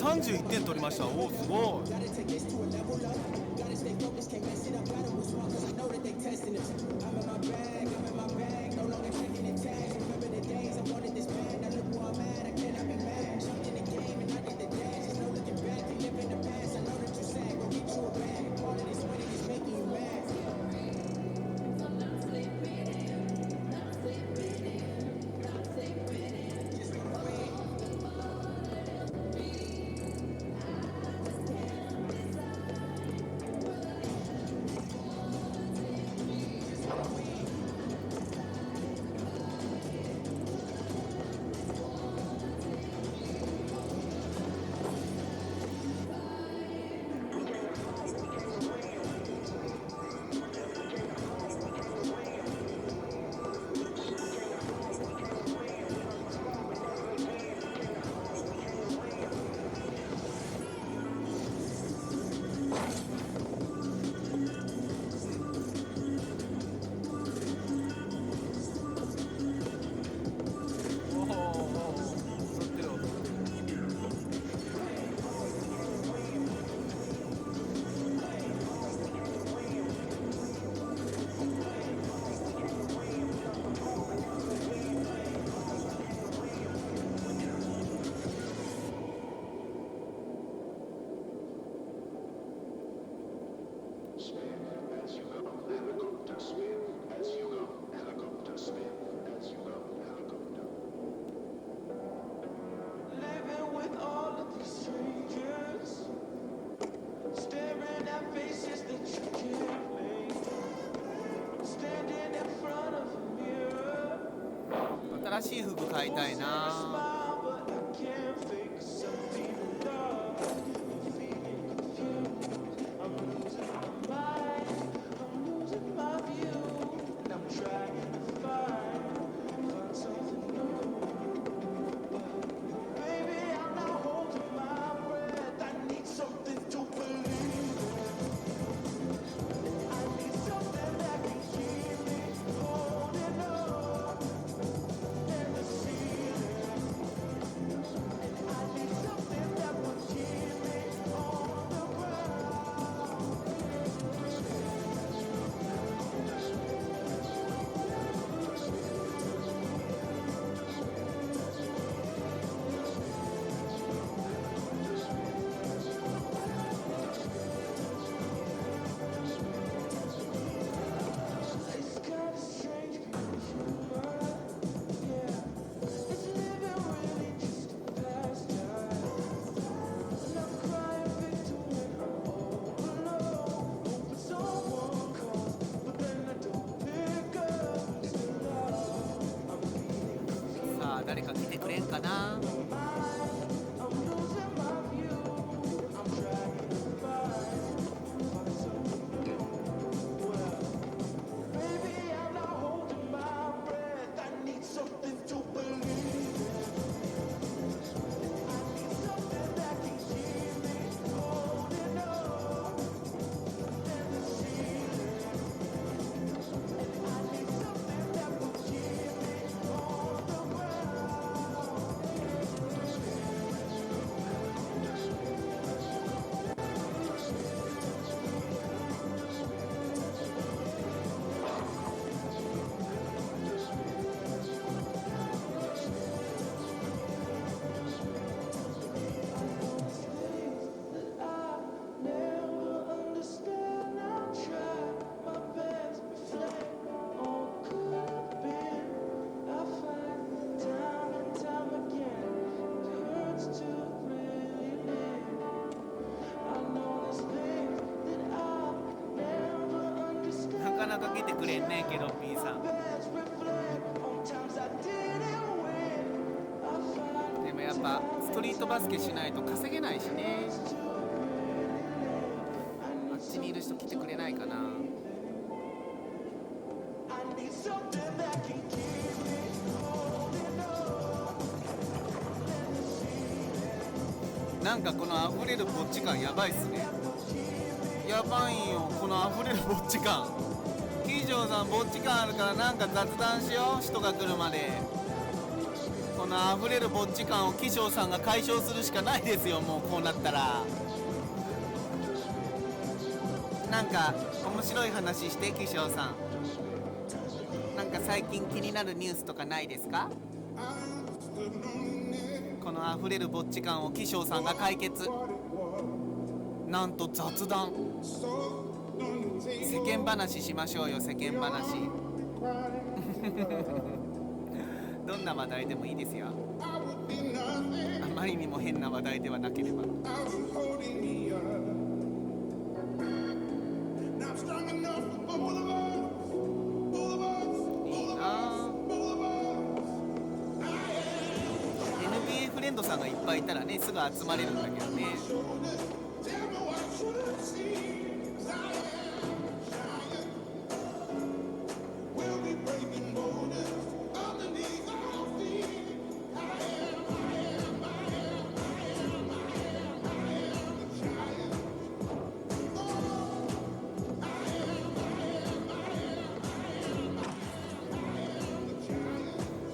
31点取りました。おお、すごい。新しい服買いたいな。誰か来てくれんかな。なかなか来てくれんねケロッピーさん。でもやっぱストリートバスケしないと稼げないしね。あっちにいる人来てくれないかな。なんかこの溢れるぼっち感やばいっすね。やばいよこの溢れるぼっち感。キジョーさんぼっち感あるからなんか雑談しよう、人が来るまで。この溢れるぼっち感をキジョーさんが解消するしかないですよ。もうこうなったらなんか面白い話して。キジョーさんなんか最近気になるニュースとかないですか。この溢れるぼっち感をキジョーさんが解決。なんと雑談、世間話しましょうよ。世間話どんな話題でもいいですよ。あまりにも変な話題ではなければ。いいな。 NBA フレンドさんがいっぱいいたらねすぐ集まれるんだけどね。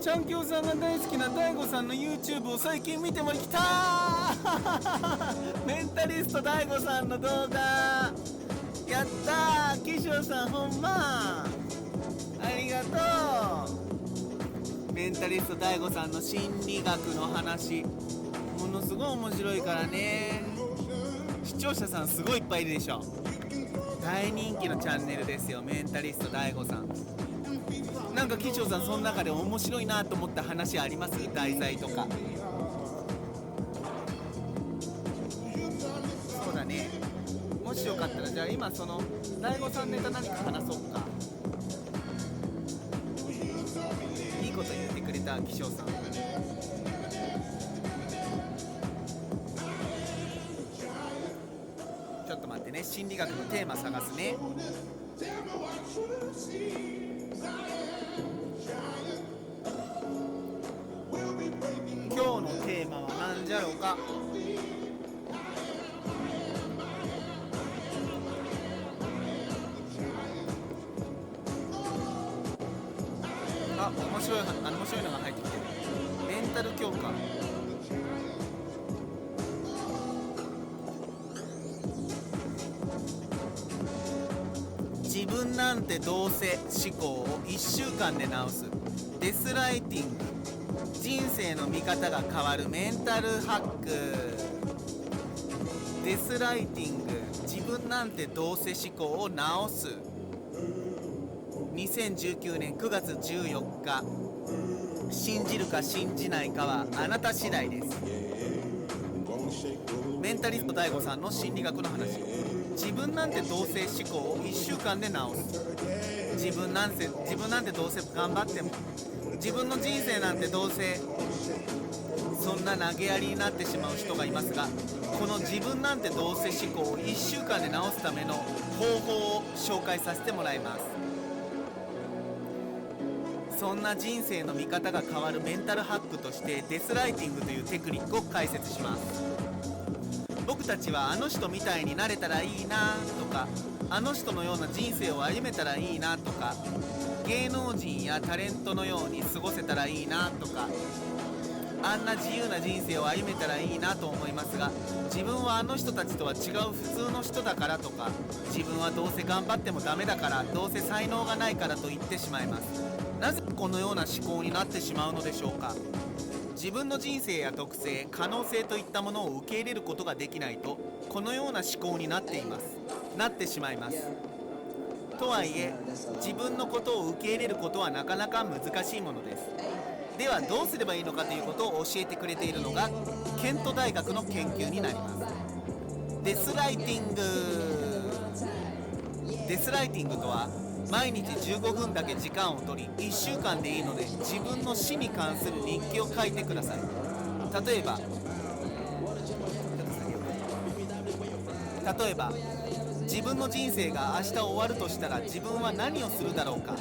ちゃんきょうさんが大好きな大悟さんの YouTube を最近見てもきたーメンタリスト大悟さんの動画やったー。キショウさんほんまありがとう。メンタリスト大悟さんの心理学の話ものすごい面白いからね。視聴者さんすごいいっぱいいるでしょ。大人気のチャンネルですよメンタリスト大悟さん。なんかキショウさんその中で面白いなと思った話あります？題材とか。そうだね、もしよかったらじゃあ今その大悟さんネタ何か話そうか。いいこと言ってくれたキ気象さん。ちょっと待ってね、心理学のテーマ探すね。今日のテーマは何じゃろうか。あ、面白いのが入ってきてる。メンタル強化。自分なんてどうせ思考を1週間で直す。デスライティング。人生の見方が変わるメンタルハック。デスライティング。自分なんてどうせ思考を直す。2019年9月14日。信じるか信じないかはあなた次第です。メンタリスト DAIGO さんの心理学の話。自分なんてどうせ思考を1週間で直す。自分なんてどうせ頑張っても、自分の人生なんてどうせ、そんな投げやりになってしまう人がいますが、この自分なんてどうせ思考を1週間で直すための方法を紹介させてもらいます。そんな人生の見方が変わるメンタルハックとしてデスライティングというテクニックを解説します。僕たちはあの人みたいになれたらいいなとか、あの人のような人生を歩めたらいいなとか、芸能人やタレントのように過ごせたらいいなとか、あんな自由な人生を歩めたらいいなと思いますが、自分はあの人たちとは違う普通の人だからとか、自分はどうせ頑張ってもダメだから、どうせ才能がないからと言ってしまいます。なぜこのような思考になってしまうのでしょうか。自分の人生や特性、可能性といったものを受け入れることができないと、このような思考になってしまいます。とはいえ、自分のことを受け入れることはなかなか難しいものです。ではどうすればいいのかということを教えてくれているのがケント大学の研究になります。デスライティング。デスライティングとは、毎日15分だけ時間を取り、1週間でいいので自分の死に関する日記を書いてください。例えば自分の人生が明日終わるとしたら自分は何をするだろうか。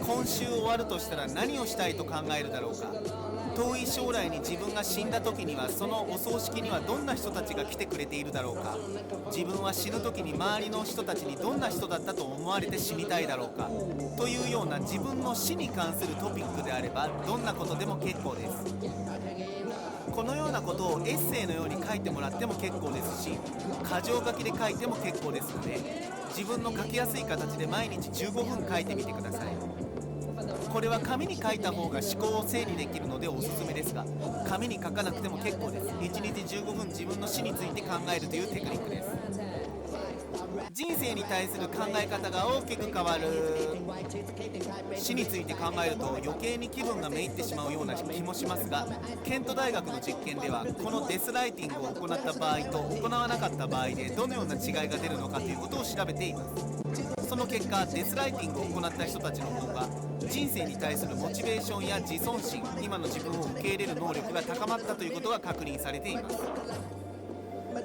今週終わるとしたら何をしたいと考えるだろうか。遠い将来に自分が死んだ時には、そのお葬式にはどんな人たちが来てくれているだろうか。自分は死ぬ時に周りの人たちにどんな人だったと思われて死にたいだろうか、というような自分の死に関するトピックであれば、どんなことでも結構です。このようなことをエッセイのように書いてもらっても結構ですし、箇条書きで書いても結構ですので、自分の書きやすい形で毎日15分書いてみてください。これは紙に書いた方が思考を整理できるのでおすすめですが、紙に書かなくても結構です。1日15分自分の死について考えるというテクニックです。人生に対する考え方が大きく変わる。死について考えると余計に気分がめいってしまうような気もしますが、ケント大学の実験ではこのデスライティングを行った場合と行わなかった場合でどのような違いが出るのかということを調べています。その結果、デスライティングを行った人たちの方が人生に対するモチベーションや自尊心、今の自分を受け入れる能力が高まったということが確認されています。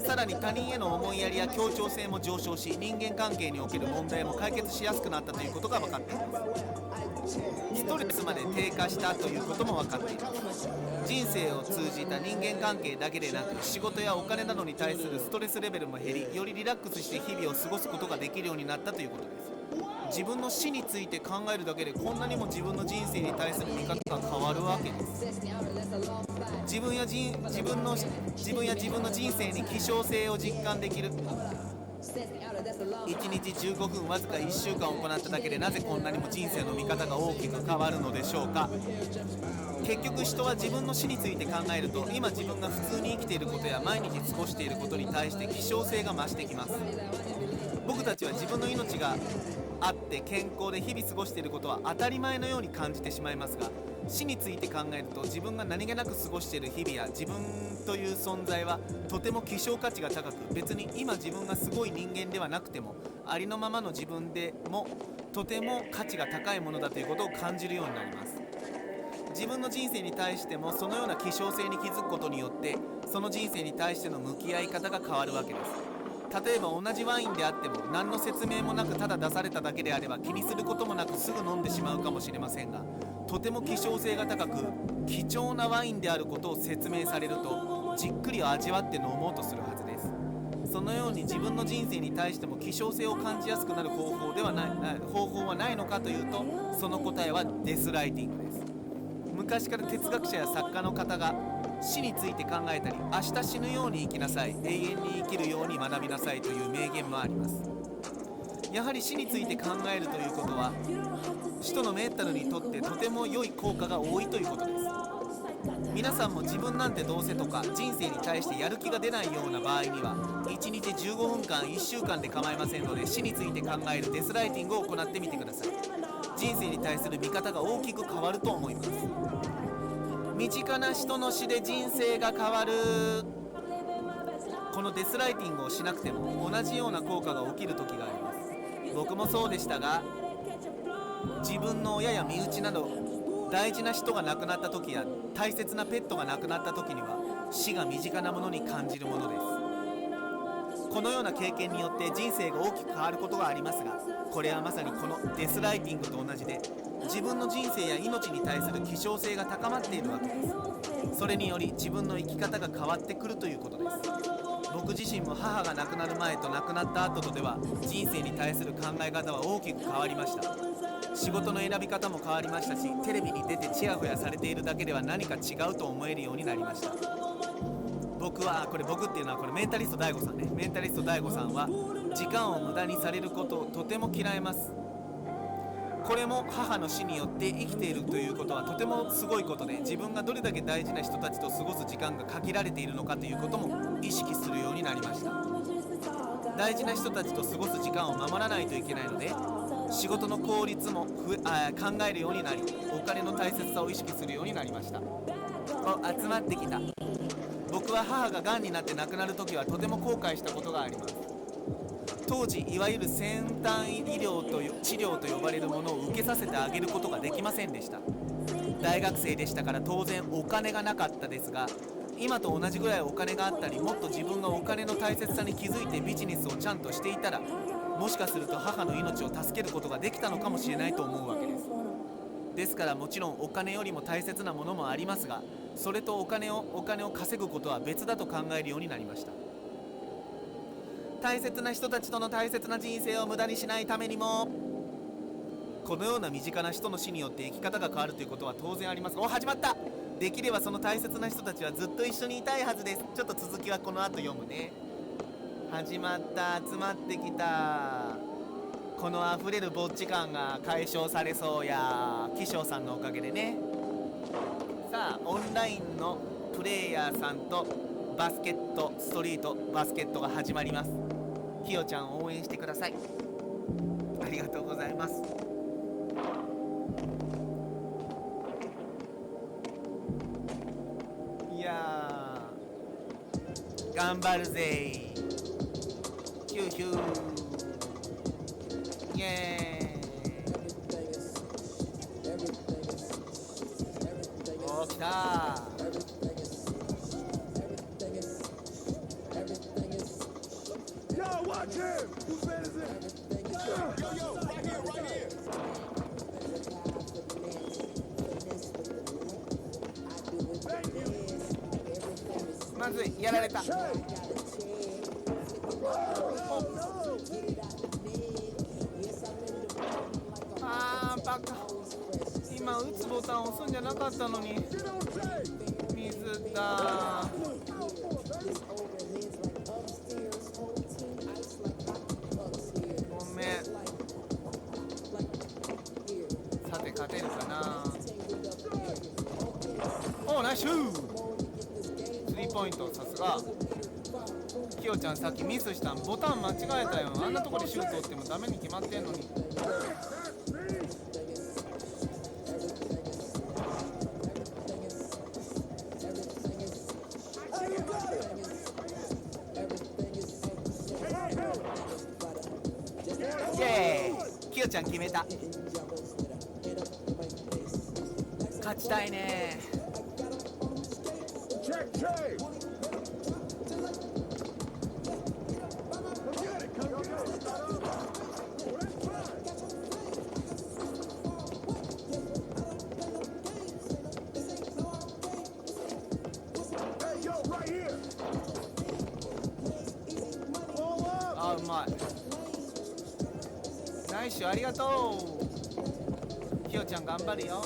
さらに他人への思いやりや協調性も上昇し、人間関係における問題も解決しやすくなったということが分かっています。ストレスまで低下したということも分かっています。人生を通じた人間関係だけでなく、仕事やお金などに対するストレスレベルも減り、よりリラックスして日々を過ごすことができるようになったということです。自分の死について考えるだけでこんなにも自分の人生に対する見方が変わるわけです。自分や自分の人生に希少性を実感できる。1日15分わずか1週間行っただけでなぜこんなにも人生の見方が大きく変わるのでしょうか。結局人は自分の死について考えると、今自分が普通に生きていることや毎日過ごしていることに対して希少性が増してきます。僕たちは自分の命があって健康で日々過ごしていることは当たり前のように感じてしまいますが、死について考えると自分が何気なく過ごしている日々や自分という存在はとても希少価値が高く、別に今自分がすごい人間ではなくてもありのままの自分でもとても価値が高いものだということを感じるようになります。自分の人生に対してもそのような希少性に気づくことによってその人生に対しての向き合い方が変わるわけです。例えば同じワインであっても何の説明もなくただ出されただけであれば気にすることもなくすぐ飲んでしまうかもしれませんが、とても希少性が高く貴重なワインであることを説明されるとじっくり味わって飲もうとするはずです。そのように自分の人生に対しても希少性を感じやすくなる方法はないのかというと、その答えはデスライティングです。昔から哲学者や作家の方が死について考えたり、明日死ぬように生きなさい、永遠に生きるように学びなさいという名言もあります。やはり死について考えるということは死とのメンタルにとってとても良い効果が多いということです。皆さんも自分なんてどうせとか人生に対してやる気が出ないような場合には1日15分間1週間で構いませんので、死について考えるデスライティングを行ってみてください。人生に対する見方が大きく変わると思います。身近な人の死で人生が変わる。このデスライティングをしなくても同じような効果が起きる時があります。僕もそうでしたが、自分の親や身内など大事な人が亡くなった時や大切なペットが亡くなった時には死が身近なものに感じるものです。このような経験によって人生が大きく変わることがありますが、これはまさにこのデスライティングと同じで自分の人生や命に対する希少性が高まっているわけです。それにより自分の生き方が変わってくるということです。僕自身も母が亡くなる前と亡くなった後とでは人生に対する考え方は大きく変わりました。仕事の選び方も変わりましたし、テレビに出てチヤホヤされているだけでは何か違うと思えるようになりました。僕っていうのはこれメンタリスト DAIGO さんね。メンタリスト DAIGO さんは時間を無駄にされることをとても嫌います。これも母の死によって生きているということはとてもすごいことで、自分がどれだけ大事な人たちと過ごす時間が限られているのかということも意識するようになりました。大事な人たちと過ごす時間を守らないといけないので、仕事の効率も考えるようになり、お金の大切さを意識するようになりました。集まってきた。僕は母が癌になって亡くなる時はとても後悔したことがあります。当時いわゆる先端医療と治療と呼ばれるものを受けさせてあげることができませんでした。大学生でしたから当然お金がなかったですが、今と同じぐらいお金があったり、もっと自分がお金の大切さに気づいてビジネスをちゃんとしていたら、もしかすると母の命を助けることができたのかもしれないと思うわけです。ですからもちろんお金よりも大切なものもありますが、それとお金を稼ぐことは別だと考えるようになりました。大切な人たちとの大切な人生を無駄にしないためにも、このような身近な人の死によって生き方が変わるということは当然あります。始まった。できればその大切な人たちはずっと一緒にいたいはずです。ちょっと続きはこの後読むね。始まった。集まってきた。このあふれるぼっち感が解消されそうや。気象さんのおかげでね。さあオンラインのプレイヤーさんとバスケットストリートバスケットが始まります。きよちゃんを応援してください。ありがとうございます。いやー頑張るぜー。ヒューヒューイエーイ。おー来たー。Watch him! Whose man is it? Yo, right here. まずやられた。バカ。今打つボタン押すんじゃなかったのにミスった。さて勝てるかな。おーナイスシュー。スリーポイント。さすがきよちゃんさっきミスしたん。ボタン間違えたよ。あんなとこでシュート打ってもダメに決まってんのに。イエーイ。きよちゃん決めた。勝勝ちたいね。あ、うまい。ナイス、ありがとう。ひよちゃん頑張るよ。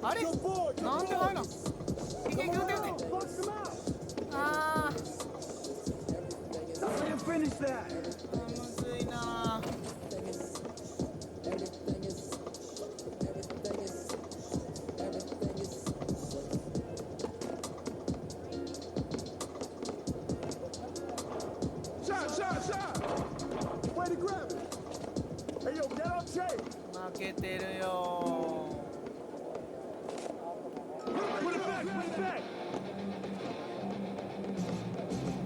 あれ、なんで入らん。いけいけいけいけ。あー、むずいな。負けてるよ。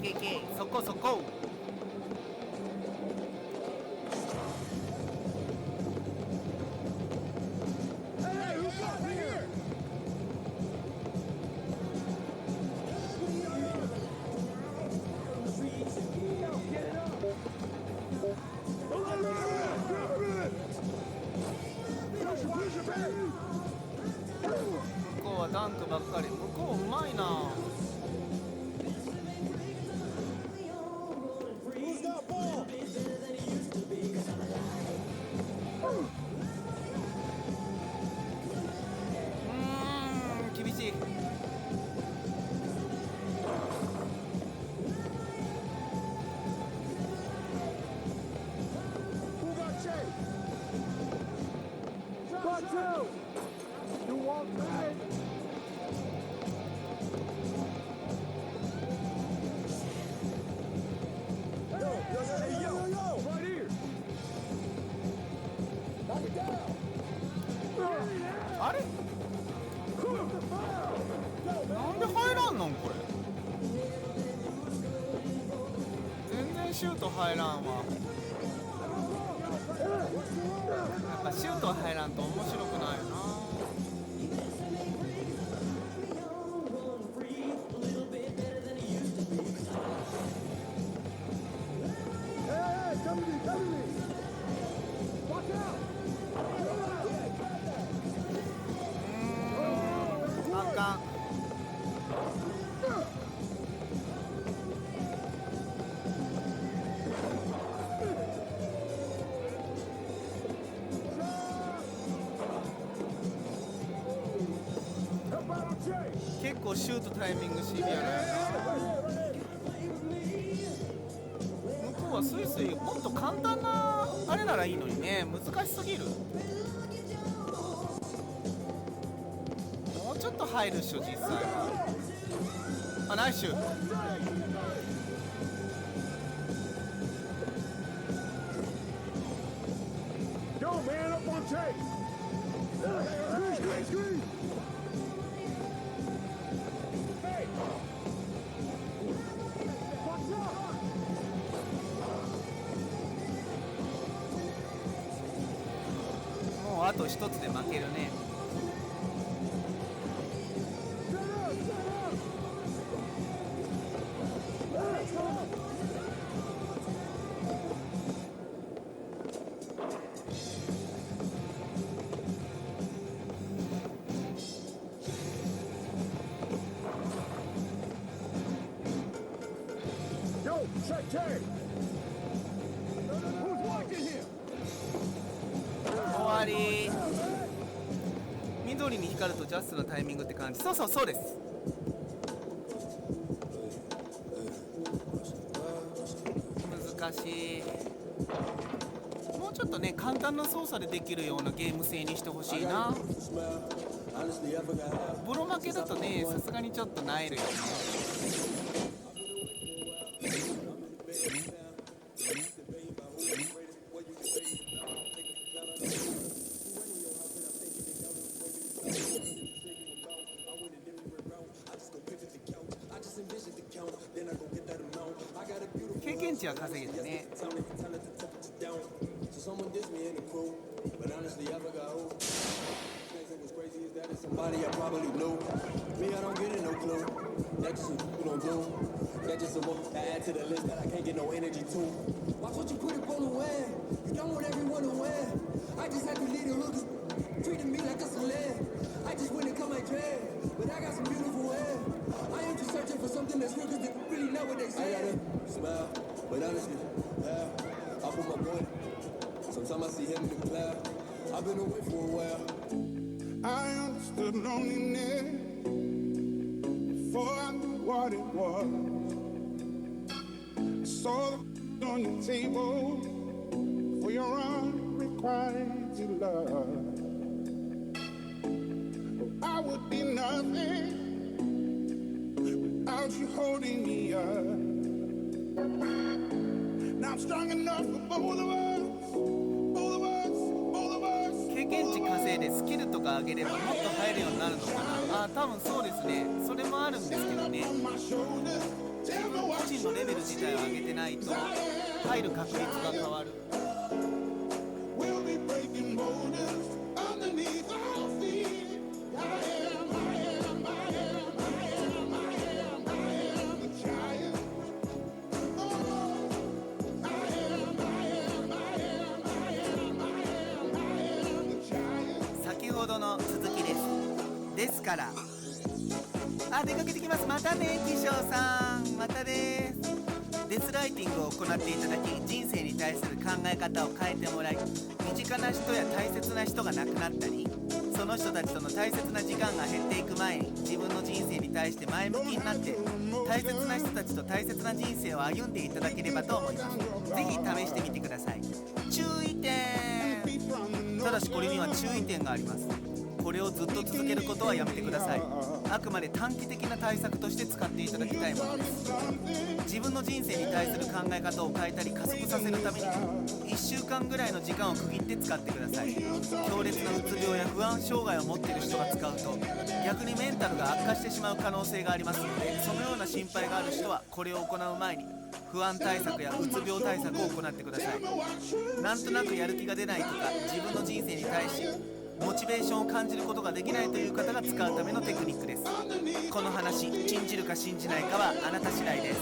いけいけ、そこそこ。向こうはダンクばっかり。向こううまいな。厳しい。あれ、なんで入らんのんこれ。全然シュート入らんわ。やっぱシュート入らんと面白くないよな。あかん。結構シュートタイミングシビアだよな。向こうはスイスイ、もっと簡単なあれならいいのにね。難しすぎる。もうちょっと入るっしょ実際は。あ、ナイスシュート。もうあと一つで負けるね。終わり。緑に光るとジャストのタイミングって感じ。そうそうそうです。難しい。もうちょっとね簡単な操作でできるようなゲーム性にしてほしいな。ボロ負けだとねさすがにちょっと萎えるよね。値は稼げてね。Somebody I probably knew. Me, I don't get it, no clue. That's just you don't do. That's just a more to add to the list that I can't get no energy to. Why would you put it on the way? You don't want everyone to win. I just had to lead the hookers, treating me like a celeb. I just went and cut my dread, but I got some beautiful hair. I am just searching for something that's real, cause they really know what they say. I gotta smile, but honestly, yeah, I put my point. Sometimes I see him in the cloud. I've been away for a while. I understood loneliness before I knew what it was. I saw the on your table for your unrequited love. Oh, I would be nothing without you holding me up. Now I'm strong enough for both of us. 経験値稼いでスキルとか上げればもっと入るようになるのかな。多分そうですね。それもあるんですけどね。自分個人のレベル自体を上げてないと入る確率が変わる。先ほどの続きです。ですから出かけてきます。またね、気象さん、またです。デスライティングを行っていただき、人生に対する考え方を変えてもらい、身近な人や大切な人が亡くなったり、その人たちとの大切な時間が減っていく前に自分の人生に対して前向きになって大切な人たちと大切な人生を歩んでいただければと思います。ぜひ試してみてください。注意点。ただしこれには注意点があります。これをずっと続けることはやめてください。あくまで短期的な対策として使っていただきたいものです。自分の人生に対する考え方を変えたり加速させるために1週間ぐらいの時間を区切って使ってください。強烈なうつ病や不安障害を持っている人が使うと逆にメンタルが悪化してしまう可能性がありますので、そのような心配がある人はこれを行う前に不安対策やうつ病対策を行ってください。なんとなくやる気が出ないとか自分の人生に対しモチベーションを感じることができないという方が使うためのテクニックです。この話、信じるか信じないかはあなた次第です。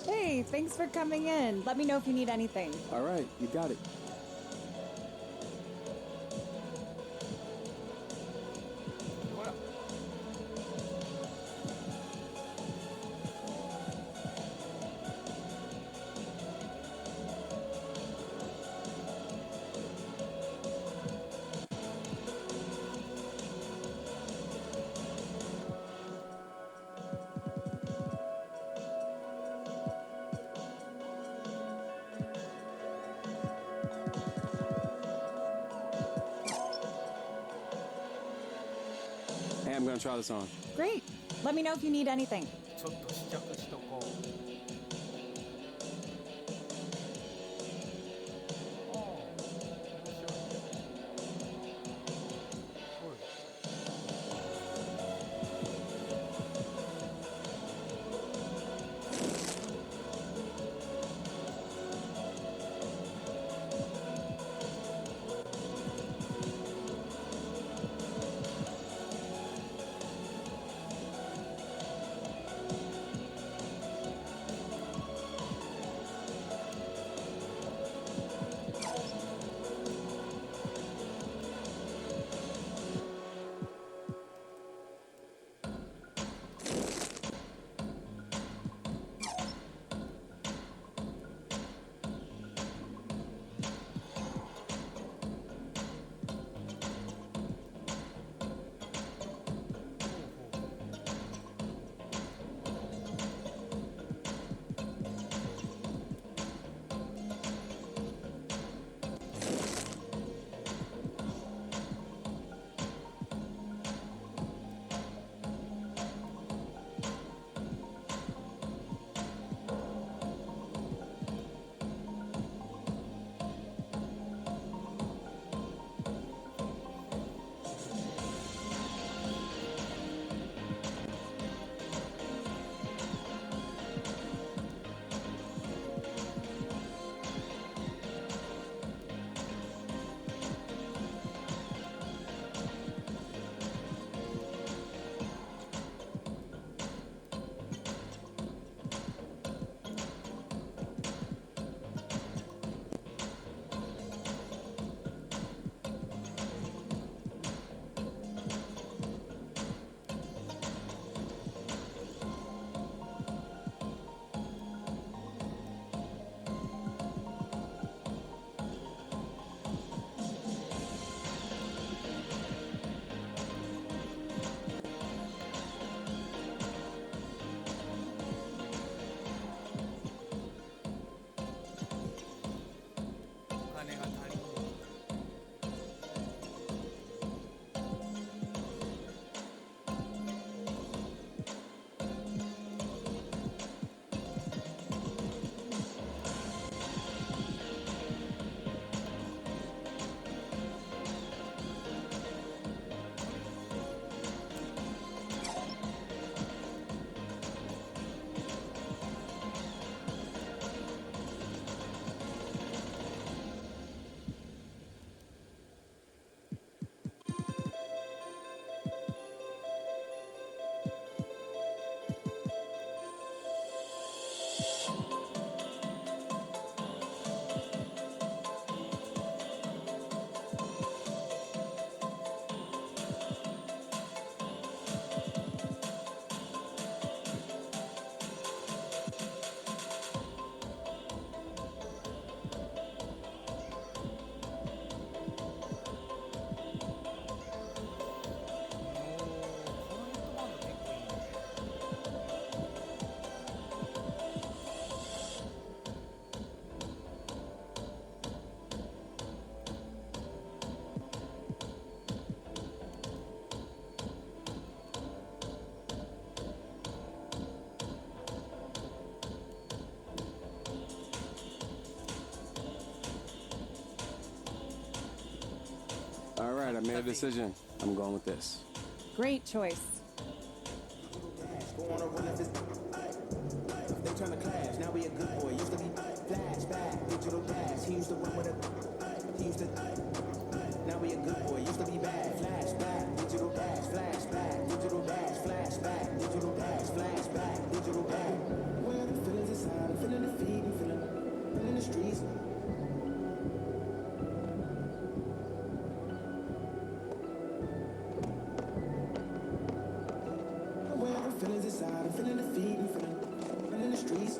Hey, thanks for coming in. Let me know if you need anything. All right, you got it. Hey, I'm gonna try this on. Great. Let me know if you need anything. ちょっと試着しとこう。right, I made a decision. I'm going with this. Great choice. They turn the class, now we a good boy. Used to be flashback, digital dash. He used to run with a. He used to. Now we a good boy. Used to be bad. Flashback, digital dash. Flashback, digital dash. Flashback, digital dash. Flashback, digital dash. Where the feelings inside, I'm feeling the feet, I'm feeling the streets. Where the feelings inside, I'm feeling the feet, I'm feeling the streets.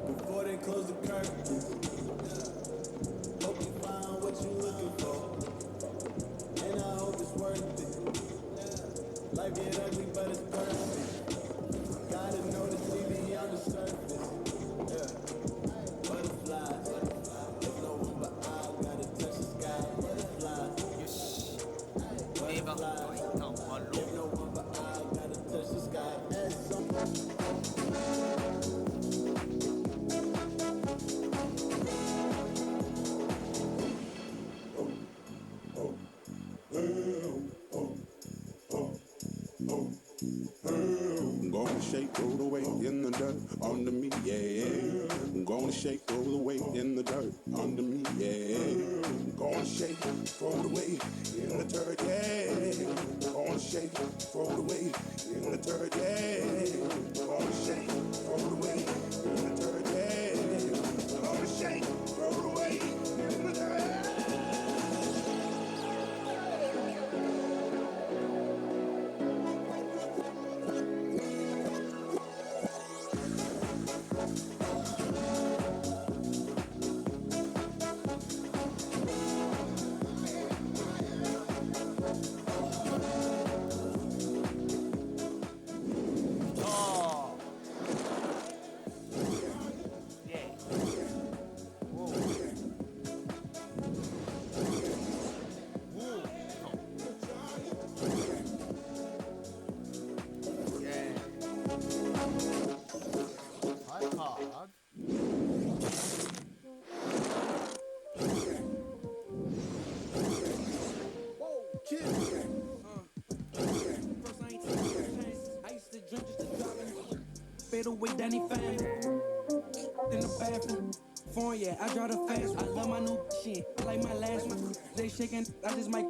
Before they close the curtain, hope you find what you're looking for, and I hope it's worth it. Life get ugly, but it's perfect. Gotta notice me beyond the surface. Yeah, butterflies. There's no one but I gotta touch the sky. Butterflies. Butterflies. There's no one but I gotta touch the sky. As I'm gonna shake, throw the weight in the dirt under me, yeah. I'm gonna shake, throw the weight in the dirt under me, yeah. I'm gonna shake, throw the weight in the dirt, yeah. I'm gonna shake, throw the weight in the dirt, yeah. I'm gonna shake, throw the weight in the dirt, yeah. I'm gonna shake, throw the weight in the dirt. Fade away, Danny Fan. In the bathroom. Foreign, yeah, I draw the fast. I love my new shit. I like my last one. They shaking, I just might.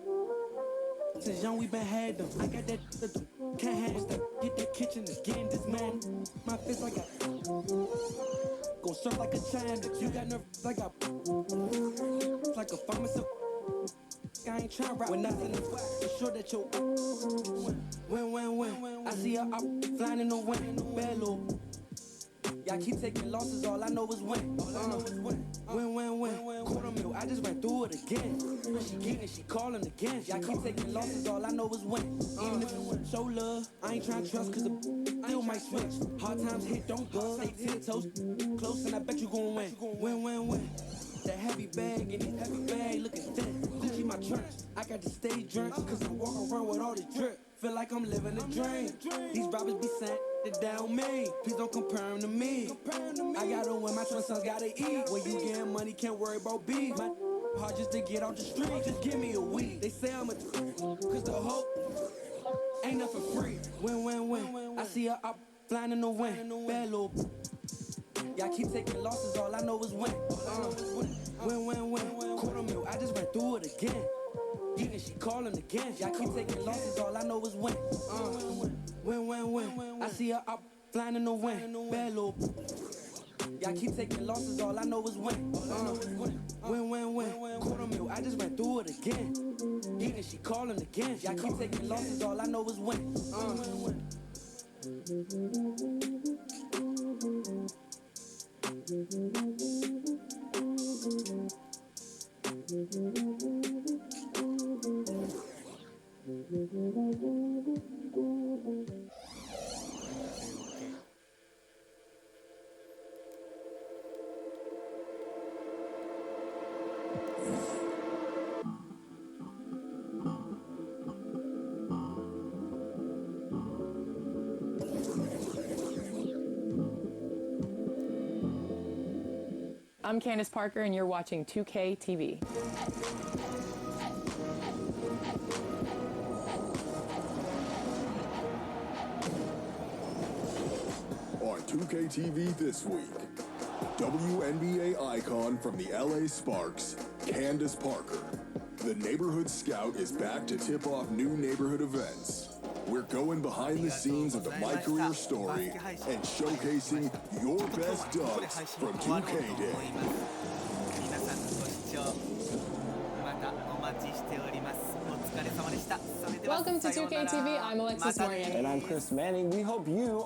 Since young, we been had them. I got that, can't handle stuff. Get that kitchen, is getting this man. My fist, I got. Go surf like a China. You got nerve, I got. It's like a pharmacy. I ain't trying to rap with nothing to fight. For sure that you win. I see her up flying in the wind. Bad little. Y'all keep taking losses, all I know is win. Win. Quarter mil, I just went through it again. She getting it, she calling again. Y'all keep taking losses, all I know is win. Even if it show love, I ain't trying to trust, cause the still might switch. Hard times hit, don't go. Stay 10 toes close, and I bet you gon' win. Win. That heavy bag, and this heavy bag looking thin. Gucci my trunks, I got to stay drunk, cause I walk around with all this drip. Feel like I'm living a dream. These robbers be saying it down me. Please don't compare them to me. I gotta win, my twin sons gotta eat. When you getting money, can't worry about beef. My hard just to get off the street, just give me a weed. They say I'm a cause the hope ain't nothing free. Win. I see her up flying in the wind. Bad little. Y'all keep taking losses, all I know is win. Win. Quarter mil, I just went through it again. Even she calling again. Y'all keep taking losses, all I know is win. Win. I see her up flying in the wind. Bad little. Y'all keep taking losses, all I know is win. Win. Quarter mil, I just went through it again. Even she calling again. Y'all keep taking losses, all I know is win. I'm Candace Parker, and you're watching 2K TV. On 2K TV this week, WNBA icon from the LA Sparks, Candace Parker. The Neighborhood Scout is back to tip off new neighborhood events. We're going behind the scenes of the My Career story and showcasing your best dunks from 2K Day. Welcome to 2K TV. I'm Alexis Morgan. And I'm Chris Manning. We hope you